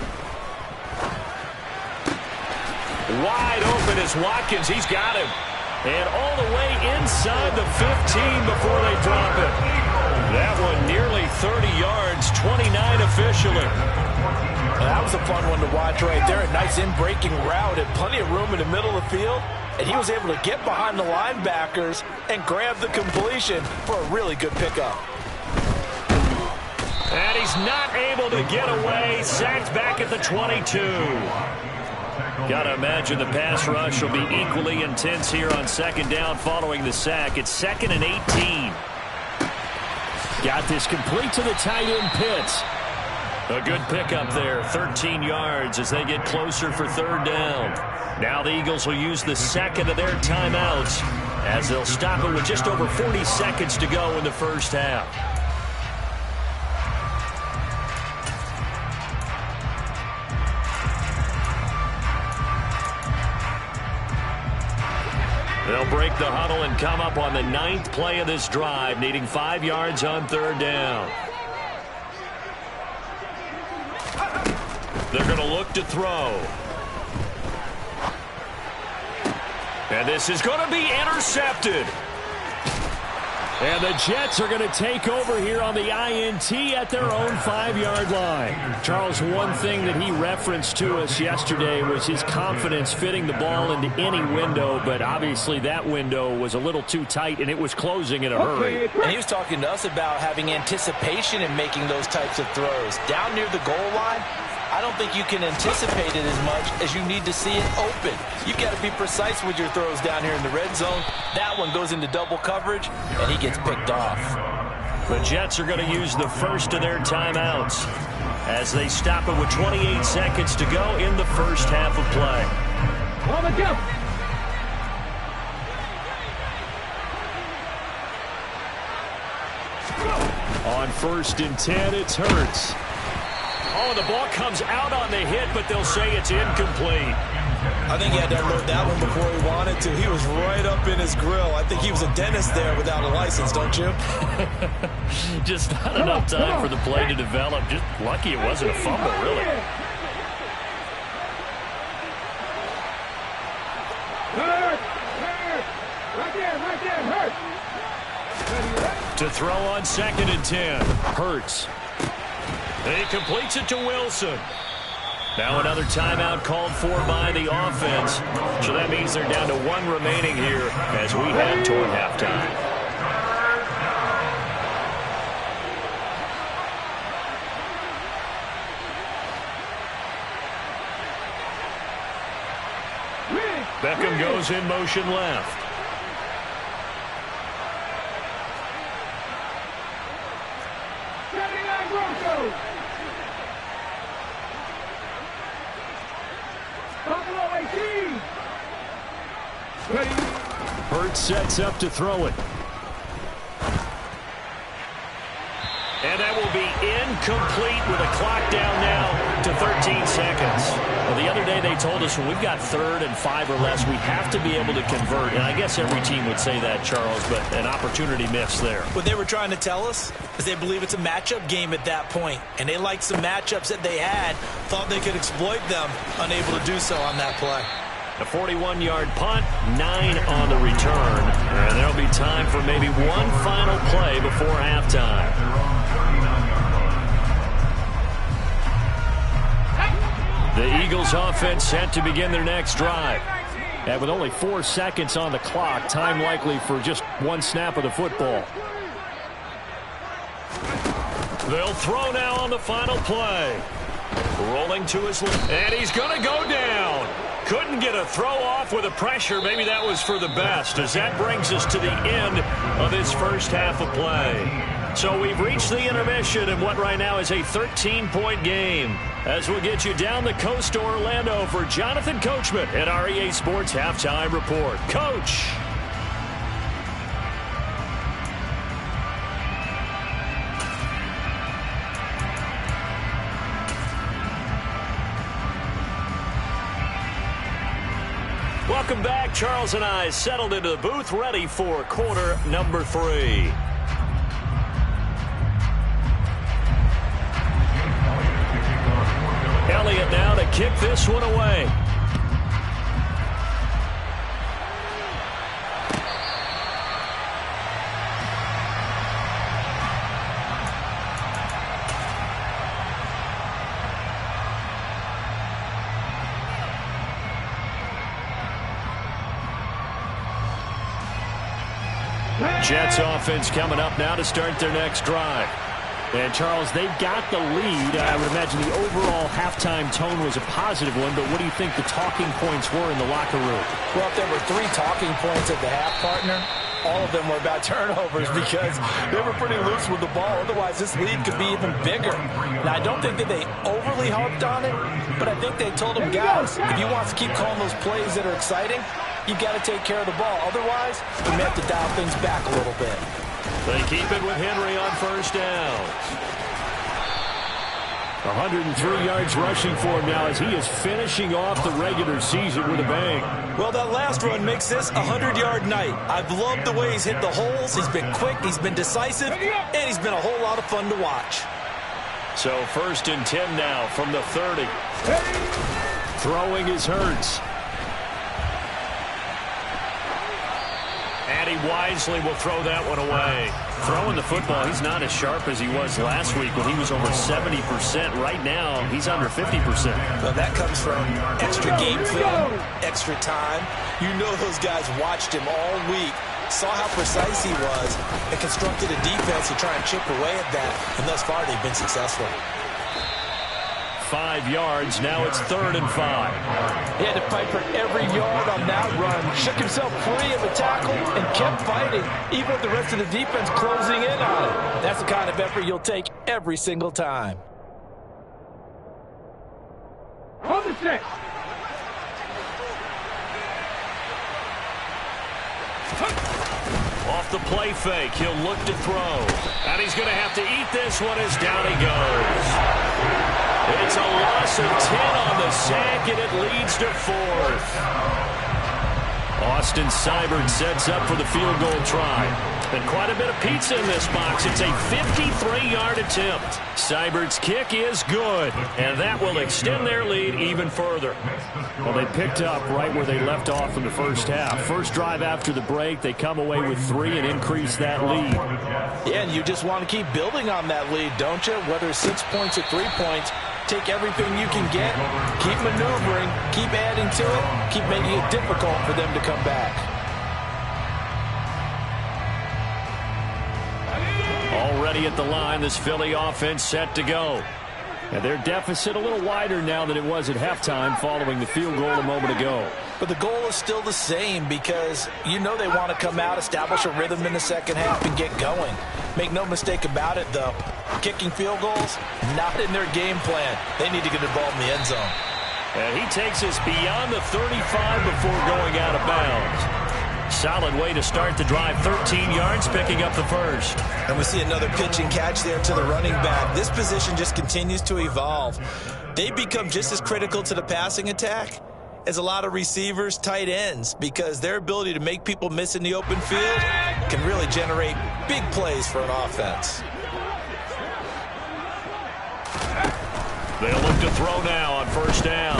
Speaker 8: Wide open is Watkins. He's got him. And all the way inside the 15 before they drop it. That one nearly 30 yards, 29 officially.
Speaker 9: That was a fun one to watch right there. A nice in-breaking route and plenty of room in the middle of the field. And he was able to get behind the linebackers and grab the completion for a really good pickup.
Speaker 8: And he's not able to get away. Sacked back at the 22. Got to imagine the pass rush will be equally intense here on 2nd down following the sack. It's 2nd and 18. Got this complete to the tight end Pitts. A good pickup there, 13 yards as they get closer for 3rd down. Now the Eagles will use the 2nd of their timeouts as they'll stop it with just over 40 seconds to go in the first half. They'll break the huddle and come up on the 9th play of this drive, needing 5 yards on 3rd down. They're going to look to throw. And this is going to be intercepted. And the Jets are going to take over here on the INT at their own 5-yard line. Charles, one thing that he referenced to us yesterday was his confidence fitting the ball into any window, but obviously that window was a little too tight, and it was closing in a hurry.
Speaker 9: And he was talking to us about having anticipation in making those types of throws. Down near the goal line, I don't think you can anticipate it as much as you need to see it open. You got to be precise with your throws down here in the red zone. That one goes into double coverage, and he gets picked off.
Speaker 8: The Jets are going to use the first of their timeouts as they stop it with 28 seconds to go in the first half of play.
Speaker 13: On the jump.
Speaker 8: On 1st and 10, it's Hurts. Oh, the ball comes out on the hit, but they'll say it's incomplete.
Speaker 12: I think he had to unload that one before he wanted to. He was right up in his grill. I think he was a dentist there without a license, don't you?
Speaker 8: Just not enough time for the play to develop. Just lucky it wasn't a fumble, really.
Speaker 13: Hurt. Right there, Hurt.
Speaker 8: To throw on 2nd and 10. Hurts. He completes it to Wilson. Now another timeout called for by the offense. So that means they're down to 1 remaining here as we head toward halftime. Beckham goes in motion left. Hurts sets up to throw it. And that will be incomplete with a clock down now to 13 seconds. Well, the other day they told us when we've got 3rd and 5 or less, we have to be able to convert. And I guess every team would say that, Charles, but an opportunity missed there.
Speaker 9: What they were trying to tell us is they believe it's a matchup game at that point. And they liked some matchups that they had, thought they could exploit them, unable to do so on that play.
Speaker 8: A 41-yard punt, 9 on the return. And there'll be time for maybe one final play before halftime. The Eagles offense set to begin their next drive. And with only 4 seconds on the clock, time likely for just one snap of the football. They'll throw now on the final play. Rolling to his left, and he's going to go down. Couldn't get a throw off with the pressure. Maybe that was for the best, as that brings us to the end of this first half of play. So we've reached the intermission in what right now is a 13-point game. As we'll get you down the coast to Orlando for Jonathan Coachman at our EA Sports Halftime Report. Coach. Welcome back. Charles and I settled into the booth, ready for quarter number 3. Elliott now to kick this one away. Jets offense coming up now to start their next drive. And, Charles, they've got the lead. I would imagine the overall halftime tone was a positive one, but what do you think the talking points were in the locker room?
Speaker 9: Well, if there were 3 talking points at the half, partner, all of them were about turnovers because they were pretty loose with the ball. Otherwise, this lead could be even bigger. Now, I don't think that they overly harped on it, but I think they told them, guys, if you want to keep calling those plays that are exciting, you've got to take care of the ball. Otherwise, we may have to dial things back a little bit.
Speaker 8: They keep it with Henry on first down. 103 yards rushing for him now as he is finishing off the regular season with a bang.
Speaker 9: Well, that last run makes this a 100-yard night. I've loved the way he's hit the holes. He's been quick, he's been decisive, and he's been a whole lot of fun to watch.
Speaker 8: So 1st and 10 now from the 30. Throwing is Hurts. And he wisely will throw that one away. Throwing the football, he's not as sharp as he was last week when he was over 70%. Right now, he's under 50%.
Speaker 9: Well, that comes from extra game film, extra time. You know those guys watched him all week, saw how precise he was, and constructed a defense to try and chip away at that. And thus far, they've been successful.
Speaker 8: 5 yards. Now it's 3rd and 5.
Speaker 9: He had to fight for every yard on that run. Shook himself free of a tackle and kept fighting, even with the rest of the defense closing in on it. That's the kind of effort you'll take every single time.
Speaker 13: On the 6.
Speaker 8: Off the play fake, he'll look to throw. And he's going to have to eat this one as down he goes. It's a loss of 10 on the sack, and it leads to 4th. Austin Seibert sets up for the field goal try. And quite a bit of pizza in this box. It's a 53-yard attempt. Seibert's kick is good, and that will extend their lead even further. Well, they picked up right where they left off in the first half. First drive after the break, they come away with 3 and increase that lead.
Speaker 9: Yeah, and you just want to keep building on that lead, don't you? Whether it's 6 points or 3 points, take everything you can get, keep maneuvering, keep adding to it, keep making it difficult for them to come back.
Speaker 8: Already at the line, this Philly offense set to go. And their deficit a little wider now than it was at halftime following the field goal a moment ago.
Speaker 9: But the goal is still the same because you know they want to come out, establish a rhythm in the second half, and get going. Make no mistake about it, though. Kicking field goals, not in their game plan. They need to get the ball in the end zone.
Speaker 8: And he takes us beyond the 35 before going out of bounds. Solid way to start the drive. 13 yards, picking up the first.
Speaker 9: And we see another pitch and catch there to the running back. This position just continues to evolve. They become just as critical to the passing attack as a lot of receivers, tight ends, because their ability to make people miss in the open field can really generate big plays for an offense.
Speaker 8: They'll look to throw now on first down.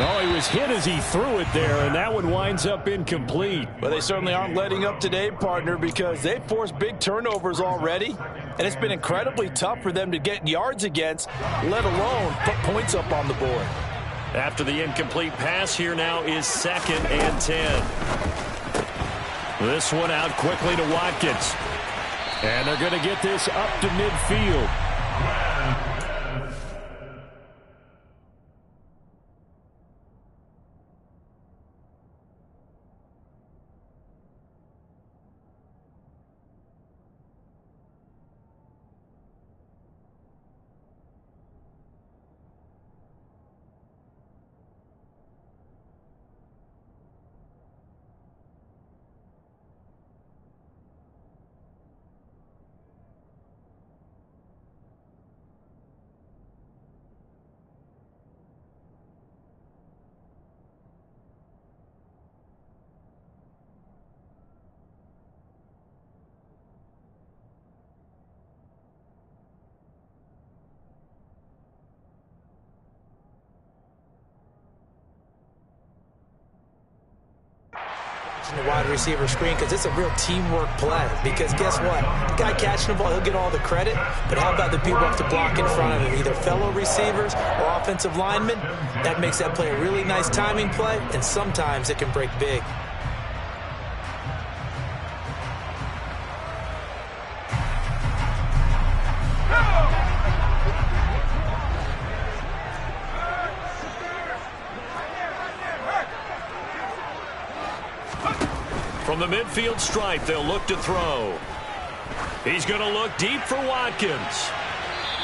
Speaker 10: Oh, he was hit as he threw it there, and that one winds up incomplete.
Speaker 12: Well, they certainly aren't letting up today, partner, because they've forced big turnovers already, and it's been incredibly tough for them to get yards against, let alone put points up on the board.
Speaker 8: After the incomplete pass, here now is 2nd and 10. This one out quickly to Watkins. And they're going to get this up to midfield.
Speaker 9: The wide receiver screen, because it's a real teamwork play. Because guess what? The guy catching the ball, he'll get all the credit, but how about the people have to block in front of him, either fellow receivers or offensive linemen? That makes that play a really nice timing play, and sometimes it can break big.
Speaker 8: From the midfield stripe, they'll look to throw. He's going to look deep for Watkins.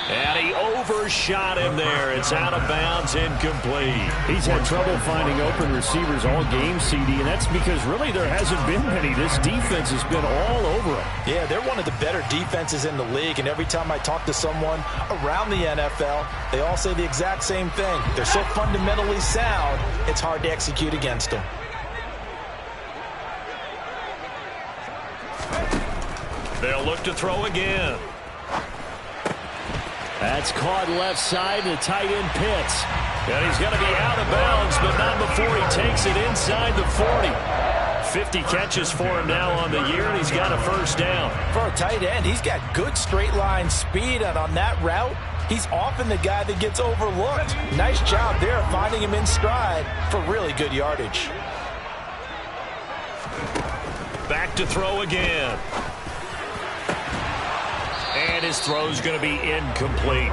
Speaker 8: And he overshot him there. It's out of bounds, incomplete.
Speaker 10: He's had trouble finding open receivers all game, CD, and that's because really there hasn't been many. This defense has been all over him.
Speaker 9: Yeah, they're one of the better defenses in the league, and every time I talk to someone around the NFL, they all say the exact same thing. They're so fundamentally sound, it's hard to execute against them.
Speaker 8: They'll look to throw again.
Speaker 10: That's caught left side, the tight end Pitts.
Speaker 8: And he's going to be out of bounds, but not before he takes it inside the 40. 50 catches for him now on the year, and he's got a first down.
Speaker 9: For a tight end, he's got good straight line speed, and on that route, he's often the guy that gets overlooked. Nice job there finding him in stride for really good yardage.
Speaker 8: Back to throw again. And his throw's going to be incomplete.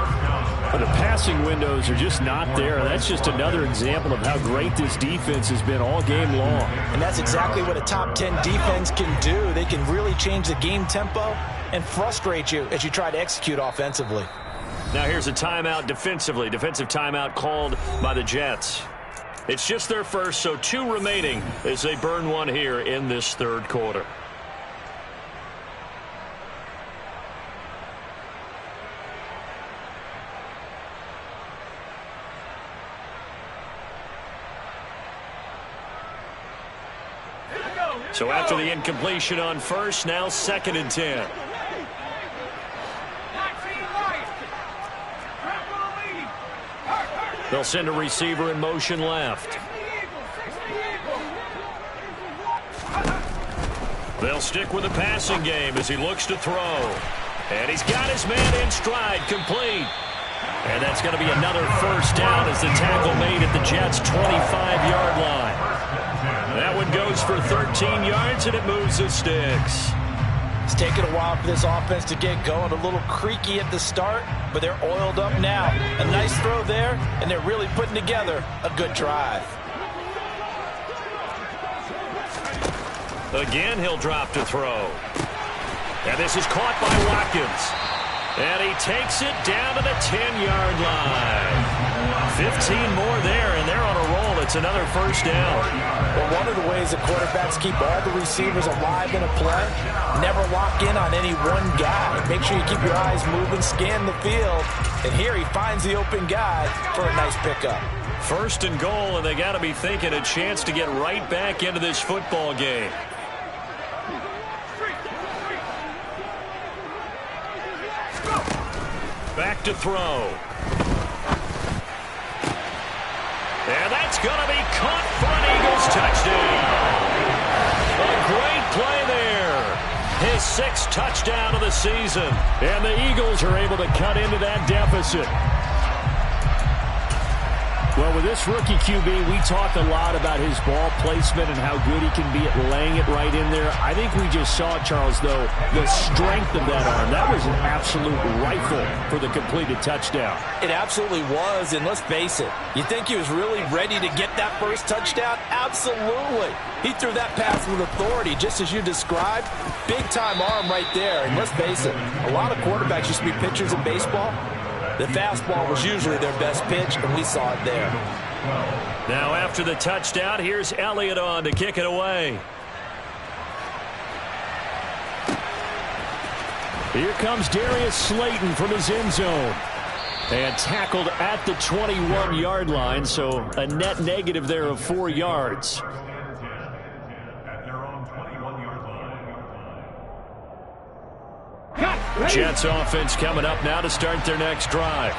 Speaker 10: But the passing windows are just not there. That's just another example of how great this defense has been all game long.
Speaker 9: And that's exactly what a top 10 defense can do. They can really change the game tempo and frustrate you as you try to execute offensively.
Speaker 8: Now here's a timeout defensively. Defensive timeout called by the Jets. It's just their first, so 2 remaining as they burn one here in this third quarter. So after the incompletion on first, now 2nd and 10. They'll send a receiver in motion left. They'll stick with the passing game as he looks to throw. And he's got his man in stride, complete. And that's going to be another first down as the tackle made at the Jets' 25-yard line. That one goes for 13 yards, and it moves the sticks.
Speaker 9: It's taken a while for this offense to get going. A little creaky at the start, but they're oiled up now. A nice throw there, and they're really putting together a good drive.
Speaker 8: Again, he'll drop to throw. And this is caught by Watkins. And he takes it down to the 10-yard line. 15 more there, and they're on a roll. A It's another first down.
Speaker 9: Well, one of the ways that quarterbacks keep all the receivers alive in a play, never lock in on any one guy. Make sure you keep your eyes moving, scan the field. And here he finds the open guy for a nice pickup.
Speaker 8: First and goal, and they got to be thinking a chance to get right back into this football game. Back to throw. And that's going to be caught for an Eagles touchdown. A great play there. His 6th touchdown of the season. And the Eagles are able to cut into that deficit. Well, with this rookie QB, we talked a lot about his ball placement and how good he can be at laying it right in there. I think we just saw, Charles, though, the strength of that arm. That was an absolute rifle for the completed touchdown.
Speaker 9: It absolutely was, and let's face it, you think he was really ready to get that first touchdown? Absolutely. He threw that pass with authority, just as you described. Big-time arm right there, and let's face it, a lot of quarterbacks used to be pitchers in baseball. The fastball was usually their best pitch, and we saw it there.
Speaker 8: Now after the touchdown, here's Elliott on to kick it away. Here comes Darius Slayton from his end zone. And tackled at the 21-yard line, so a net negative there of 4 yards. Jets offense coming up now to start their next drive.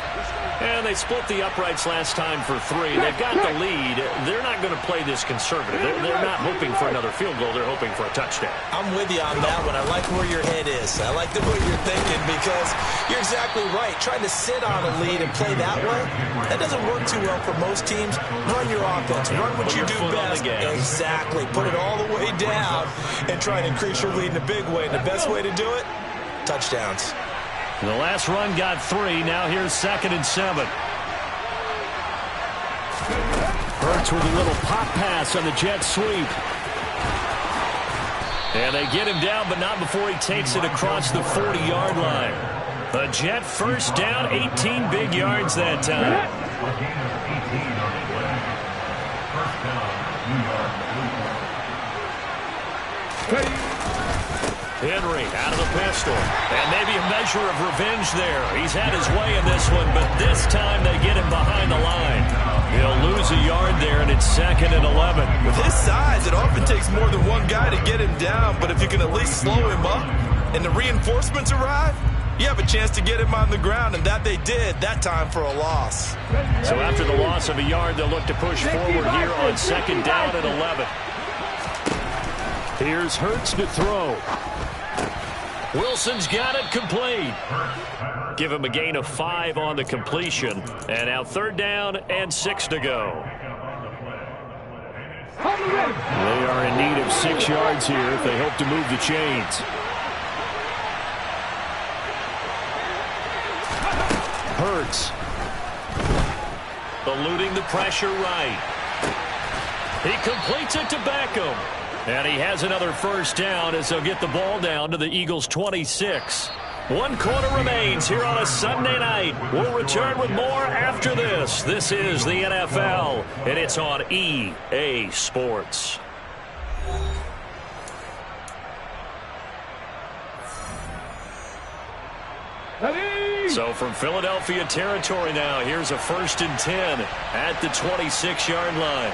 Speaker 8: And they split the uprights last time for 3. They've got the lead. They're not going to play this conservative. They're not hoping for another field goal. They're hoping for a touchdown.
Speaker 9: I'm with you on that one. I like where your head is. I like the way you're thinking because you're exactly right. Trying to sit on a lead and play that way, that doesn't work too well for most teams. Run your offense. Run what you do best. Exactly. Put it all the way down and try and increase your lead in a big way. And the best way to do it, touchdowns.
Speaker 8: The last run got 3. Now here's 2nd and 7. Hurts with a little pop pass on the jet sweep. And they get him down, but not before he takes it across the 40-yard line. A Jet first down, 18 big yards that time. Henry out of the pistol. And maybe a measure of revenge there. He's had his way in this one, but this time they get him behind the line. He'll lose a yard there, and it's 2nd and 11.
Speaker 12: With his size, it often takes more than one guy to get him down, but if you can at least slow him up and the reinforcements arrive, you have a chance to get him on the ground, and that they did, that time for a loss.
Speaker 8: So after the loss of a yard, they'll look to push forward here on 2nd down and 11. Here's Hurts to throw. Wilson's got it complete. Give him a gain of 5 on the completion. And now 3rd down and 6 to go. They are in need of 6 yards here if they hope to move the chains. Hurts. Eluding the pressure right. He completes it to Beckham. And he has another first down as they'll get the ball down to the Eagles' 26. 1 quarter remains here on a Sunday night. We'll return with more after this. This is the NFL, and it's on EA Sports. So from Philadelphia territory now, here's a 1st and 10 at the 26-yard line.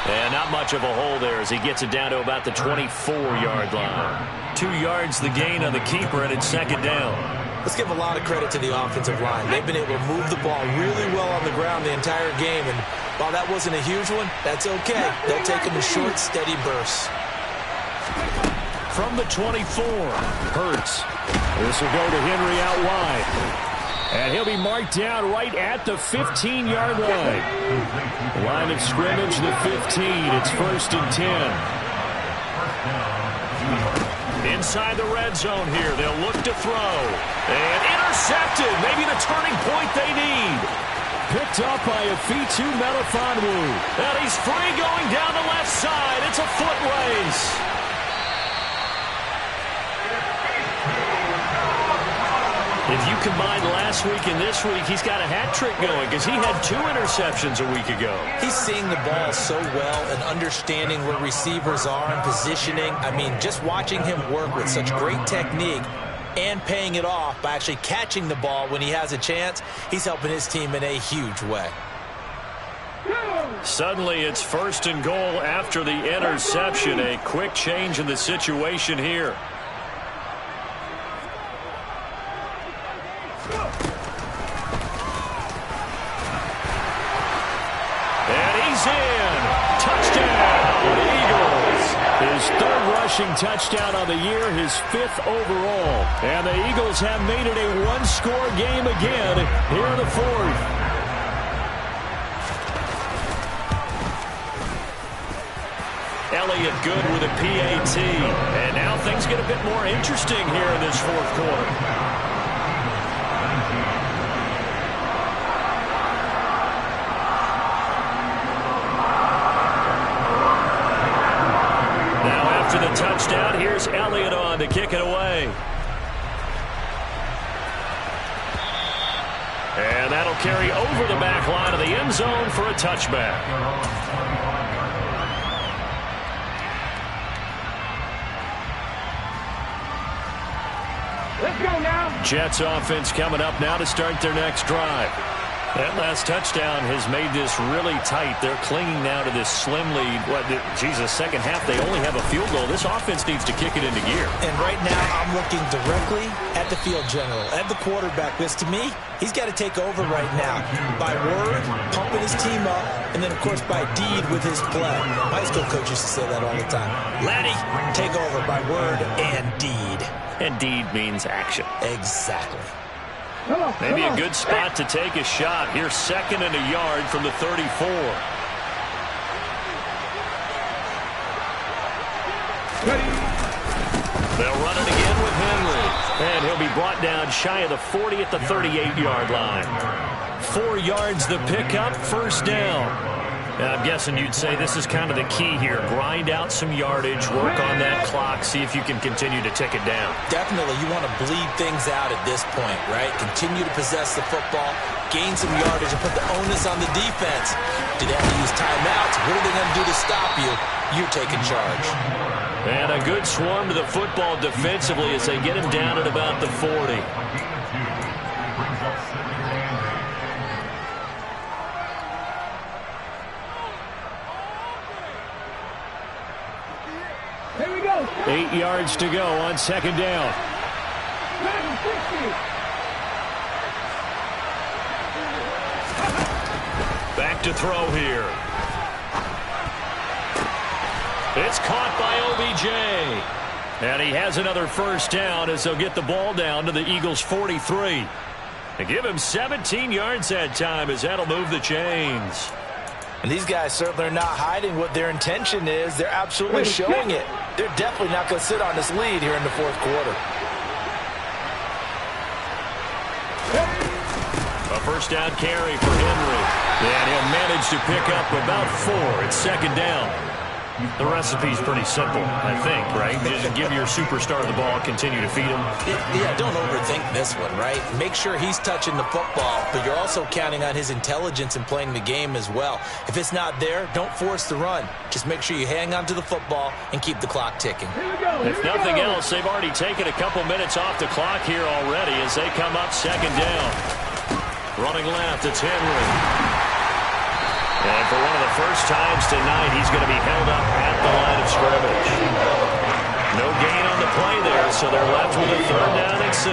Speaker 8: And not much of a hole there as he gets it down to about the 24-yard line. 2 yards the gain on the keeper, and it's 2nd down.
Speaker 9: Let's give a lot of credit to the offensive line. They've been able to move the ball really well on the ground the entire game, and while that wasn't a huge one, that's okay. They'll take them in short, steady bursts.
Speaker 8: From the 24, Hurts. This will go to Henry out wide. And he'll be marked down right at the 15-yard line. Line of scrimmage, the 15. It's 1st and 10. Inside the red zone here. They'll look to throw. And intercepted. Maybe the turning point they need. Picked up by Afitu Melifonwu. And he's free going down the left side. It's a foot race. If you combine last week and this week, he's got a hat trick going because he had 2 interceptions a week ago.
Speaker 9: He's seeing the ball so well and understanding where receivers are and positioning. I mean, just watching him work with such great technique and paying it off by actually catching the ball when he has a chance, he's helping his team in a huge way.
Speaker 8: Suddenly it's 1st and goal after the interception. A quick change in the situation here. And he's in. Touchdown, Eagles. His 3rd rushing touchdown on the year, his 5th overall. And the Eagles have made it a 1-score game again here in the 4th. Elliott good with a PAT. And now things get a bit more interesting here in this 4th quarter. After the touchdown, here's Elliott on to kick it away. And that'll carry over the back line of the end zone for a touchback.
Speaker 13: Let's go now.
Speaker 8: Jets offense coming up now to start their next drive. That last touchdown has made this really tight. They're clinging now to this slim lead. Second half, they only have a field goal. This offense needs to kick it into gear.
Speaker 9: And right now, I'm looking directly at the field general, at the quarterback. Because to me, he's got to take over right now. By word, pumping his team up, and then, of course, by deed with his play. My high school coach used to say that all the time. Laddie, take over by word and deed.
Speaker 8: And deed means action.
Speaker 9: Exactly.
Speaker 8: Maybe a good spot to take a shot. Here's 2nd and a yard from the 34. They'll run it again with Henry. And he'll be brought down shy of the 40 at the 38-yard line. 4 yards the pickup, 1st down. I'm guessing you'd say this is kind of the key here. Grind out some yardage, work on that clock, see if you can continue to tick it down.
Speaker 9: Definitely, you want to bleed things out at this point, right? Continue to possess the football, gain some yardage, and put the onus on the defense. Do they have to use timeouts? What are they going to do to stop you? You're taking charge.
Speaker 8: And a good swarm to the football defensively as they get him down at about the 40.
Speaker 13: Here we go.
Speaker 8: 8 yards to go on 2nd down. Back to throw here. It's caught by OBJ. And he has another 1st down as they'll get the ball down to the Eagles' 43. They give him 17 yards that time as that'll move the chains.
Speaker 9: And these guys certainly are not hiding what their intention is. They're absolutely showing it. They're definitely not going to sit on this lead here in the 4th quarter.
Speaker 8: A 1st down carry for Henry. And he'll manage to pick up about 4. It's 2nd down. The recipe's pretty simple, I think, right? Just give your superstar the ball, continue to feed him.
Speaker 9: Yeah, don't overthink this one, right? Make sure he's touching the football, but you're also counting on his intelligence in playing the game as well. If it's not there, don't force the run. Just make sure you hang on to the football and keep the clock ticking.
Speaker 8: If nothing else, they've already taken a couple minutes off the clock here already as they come up 2nd down. Running left, it's Henry. And for one of the first times tonight, he's going to be held up at the line of scrimmage. No gain on the play there, so they're left with a 3rd down and 6.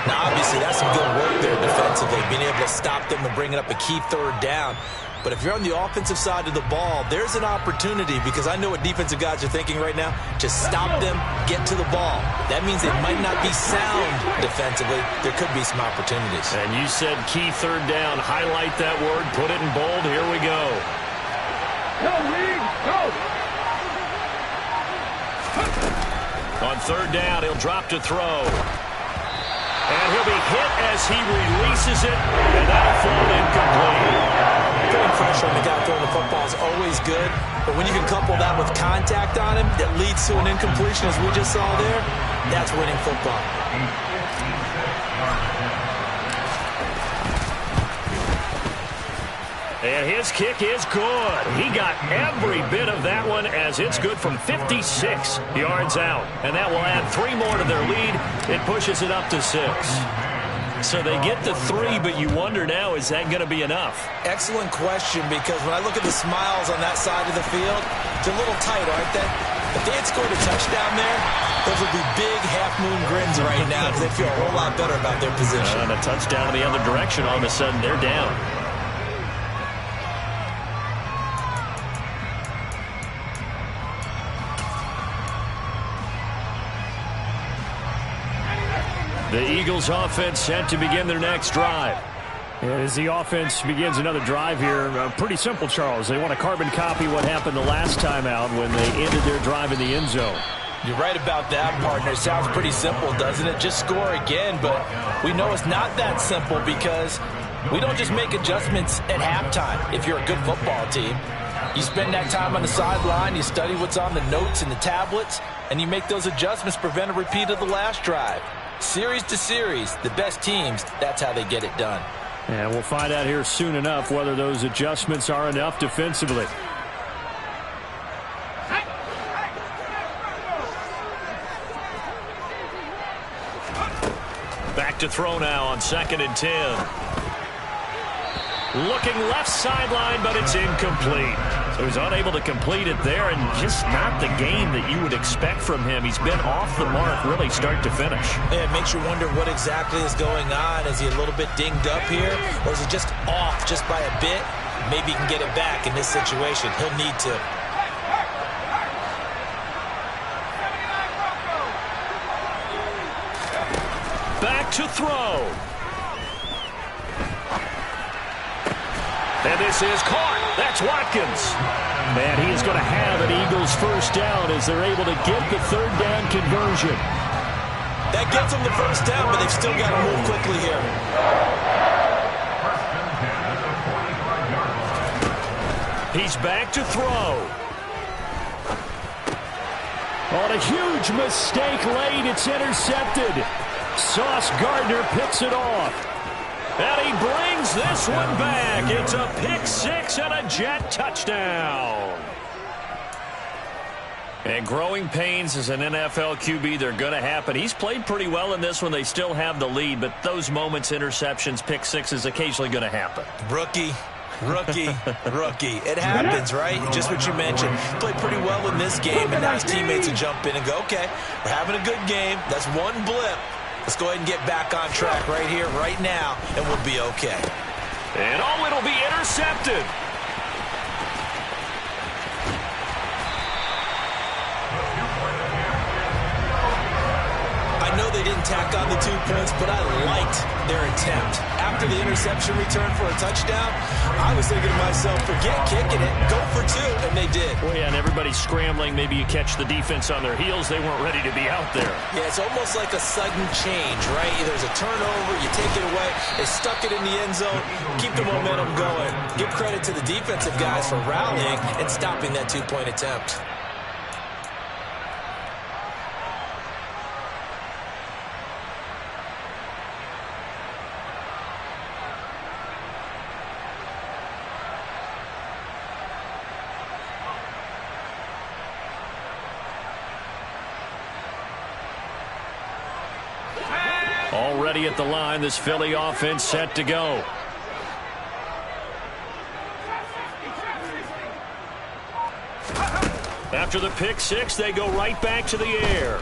Speaker 9: Now, obviously, that's some good work there defensively, being able to stop them and bringing up a key 3rd down. But if you're on the offensive side of the ball, there's an opportunity because I know what defensive guys are thinking right now. Just stop them, get to the ball. That means they might not be sound defensively. There could be some opportunities.
Speaker 8: And you said key 3rd down. Highlight that word. Put it in bold. Here we go.
Speaker 13: Go, Lee. Go.
Speaker 8: On 3rd down, he'll drop to throw. And he'll be hit as he releases it, and that'll fall incomplete.
Speaker 9: Very pressure on the guy throwing the football is always good. But when you can couple that with contact on him that leads to an incompletion, as we just saw there, that's winning football.
Speaker 8: And his kick is good. He got every bit of that one as it's good from 56 yards out. And that will add 3 more to their lead. It pushes it up to 6. So they get the 3, but you wonder now, is that going to be enough?
Speaker 9: Excellent question, because when I look at the smiles on that side of the field, they're a little tight, aren't they? If they had scored a touchdown there, those would be big half-moon grins right now because they feel a whole lot better about their position.
Speaker 8: And a touchdown in the other direction, all of a sudden they're down. The Eagles offense set to begin their next drive.
Speaker 10: And as the offense begins another drive here, pretty simple, Charles. They want to carbon copy what happened the last time out when they ended their drive in the end zone.
Speaker 9: You're right about that, partner. It sounds pretty simple, doesn't it? Just score again, but we know it's not that simple because we don't just make adjustments at halftime if you're a good football team. You spend that time on the sideline, you study what's on the notes and the tablets, and you make those adjustments to prevent a repeat of the last drive. Series to series, the best teams, that's how they get it done.
Speaker 10: And we'll find out here soon enough whether those adjustments are enough defensively.
Speaker 8: Back to throw now on 2nd and 10. Looking left sideline, but it's incomplete. So he's unable to complete it there, and just not the game that you would expect from him. He's been off the mark really start to finish.
Speaker 9: Yeah, it makes you wonder what exactly is going on. Is he a little bit dinged up here, or is he just off just by a bit? Maybe he can get it back in this situation. He'll need to.
Speaker 8: Back to throw. And this is caught. That's Watkins.
Speaker 10: And he is going to have an Eagles first down as they're able to get the 3rd down conversion.
Speaker 9: That gets them the first down, but they've still got to move quickly here.
Speaker 8: He's back to throw.
Speaker 10: On a huge mistake late, it's intercepted. Sauce Gardner picks it off.
Speaker 8: And he brings this one back. It's a pick 6 and a Jet touchdown. And growing pains as an NFL QB, they're going to happen. He's played pretty well in this one. They still have the lead, but those moments, interceptions, pick 6 is occasionally going to happen.
Speaker 9: Rookie. It happens, right? Just what you mentioned. He played pretty well in this game, and now his teammates will jump in and go, okay, we're having a good game. That's one blip. Let's go ahead and get back on track right here, right now, and we'll be okay.
Speaker 8: And it'll be intercepted.
Speaker 9: I know they didn't tack on the 2 points, but I liked their attempt. After the interception return for a touchdown, I was thinking to myself, forget kicking it, go for 2, and they did.
Speaker 8: Well, yeah, and everybody's scrambling. Maybe you catch the defense on their heels. They weren't ready to be out there.
Speaker 9: Yeah, it's almost like a sudden change, right? There's a turnover, you take it away, they stuck it in the end zone, keep the momentum going. Give credit to the defensive guys for rallying and stopping that 2-point attempt.
Speaker 8: Already at the line, this Philly offense set to go. After the pick 6, they go right back to the air.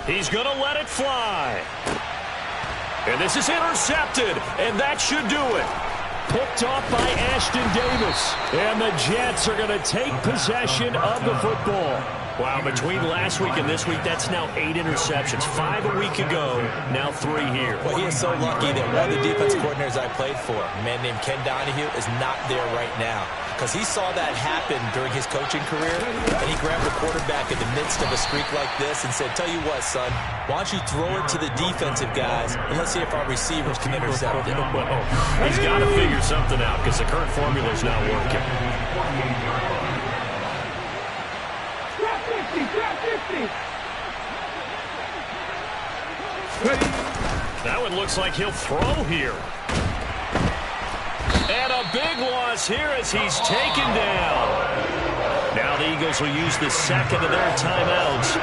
Speaker 8: He's going to let it fly. And this is intercepted, and that should do it.
Speaker 10: Picked off by Ashton Davis. And the Jets are going to take possession of the football.
Speaker 8: Wow, between last week and this week, that's now 8 interceptions. 5 a week ago, now 3 here.
Speaker 9: Well, he is so lucky that one of the defensive coordinators I played for, a man named Ken Donahue, is not there right now. Because he saw that happen during his coaching career, and he grabbed the quarterback in the midst of a streak like this and said, tell you what, son, why don't you throw it to the defensive guys, and let's see if our receivers can intercept it.
Speaker 8: Well, he's got to figure something out because the current formula is not working. That one looks like he'll throw here. And a big loss here as he's taken down. Now the Eagles will use the second of their timeouts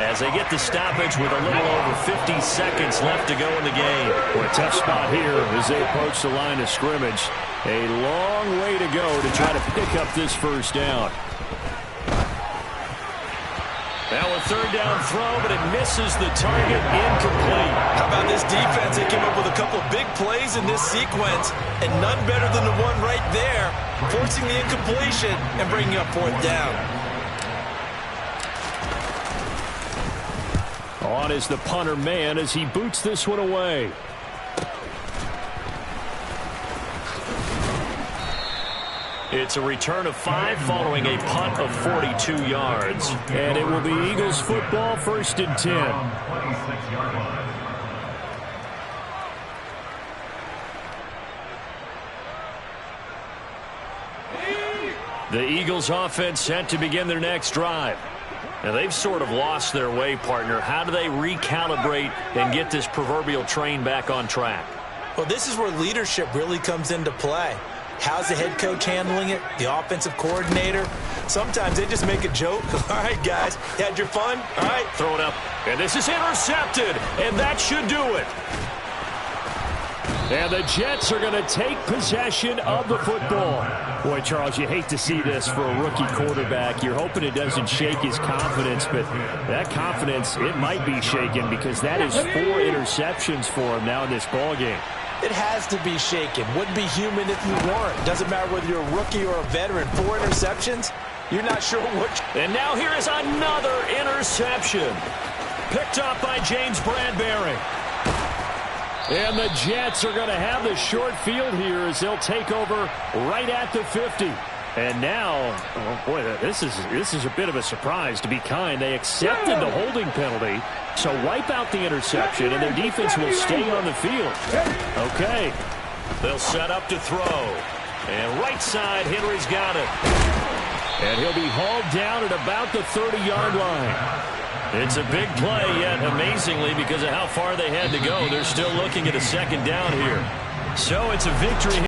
Speaker 8: as they get the stoppage with a little over 50 seconds left to go in the game.
Speaker 10: Well, a tough spot here as they approach the line of scrimmage. A long way to go to try to pick up this first down.
Speaker 8: Now a third down throw, but it misses the target, incomplete.
Speaker 9: How about this defense? They came up with a couple of big plays in this sequence, and none better than the one right there, forcing the incompletion and bringing up fourth down.
Speaker 10: On is the punter man as he boots this one away.
Speaker 8: It's a return of 5 following a punt of 42 yards.
Speaker 10: And it will be Eagles football, 1st and 10.
Speaker 11: 26-yard line.
Speaker 8: The Eagles offense set to begin their next drive. Now they've sort of lost their way, partner. How do they recalibrate and get this proverbial train back on track?
Speaker 9: Well, this is where leadership really comes into play. How's the head coach handling it? The offensive coordinator? Sometimes they just make a joke. All right, guys, you had your fun? All right.
Speaker 8: Throw it up. And this is intercepted. And that should do it.
Speaker 10: And the Jets are going to take possession of the football. Boy, Charles, you hate to see this for a rookie quarterback. You're hoping it doesn't shake his confidence, but that confidence, it might be shaken because that is 4 interceptions for him now in this ballgame.
Speaker 9: It has to be shaken. Wouldn't be human if you weren't. Doesn't matter whether you're a rookie or a veteran. 4 interceptions, you're not sure which.
Speaker 8: And now here is another interception. Picked up by James Bradbury.
Speaker 10: And the Jets are going to have the short field here as they'll take over right at the 50. And now, oh boy, this is a bit of a surprise, to be kind. They accepted the holding penalty, so wipe out the interception, and their defense will stay on the field. Okay.
Speaker 8: They'll set up to throw. And right side, Henry's got it.
Speaker 10: And he'll be hauled down at about the 30-yard line.
Speaker 8: It's a big play, yet amazingly, because of how far they had to go, they're still looking at a second down here. So it's a victory.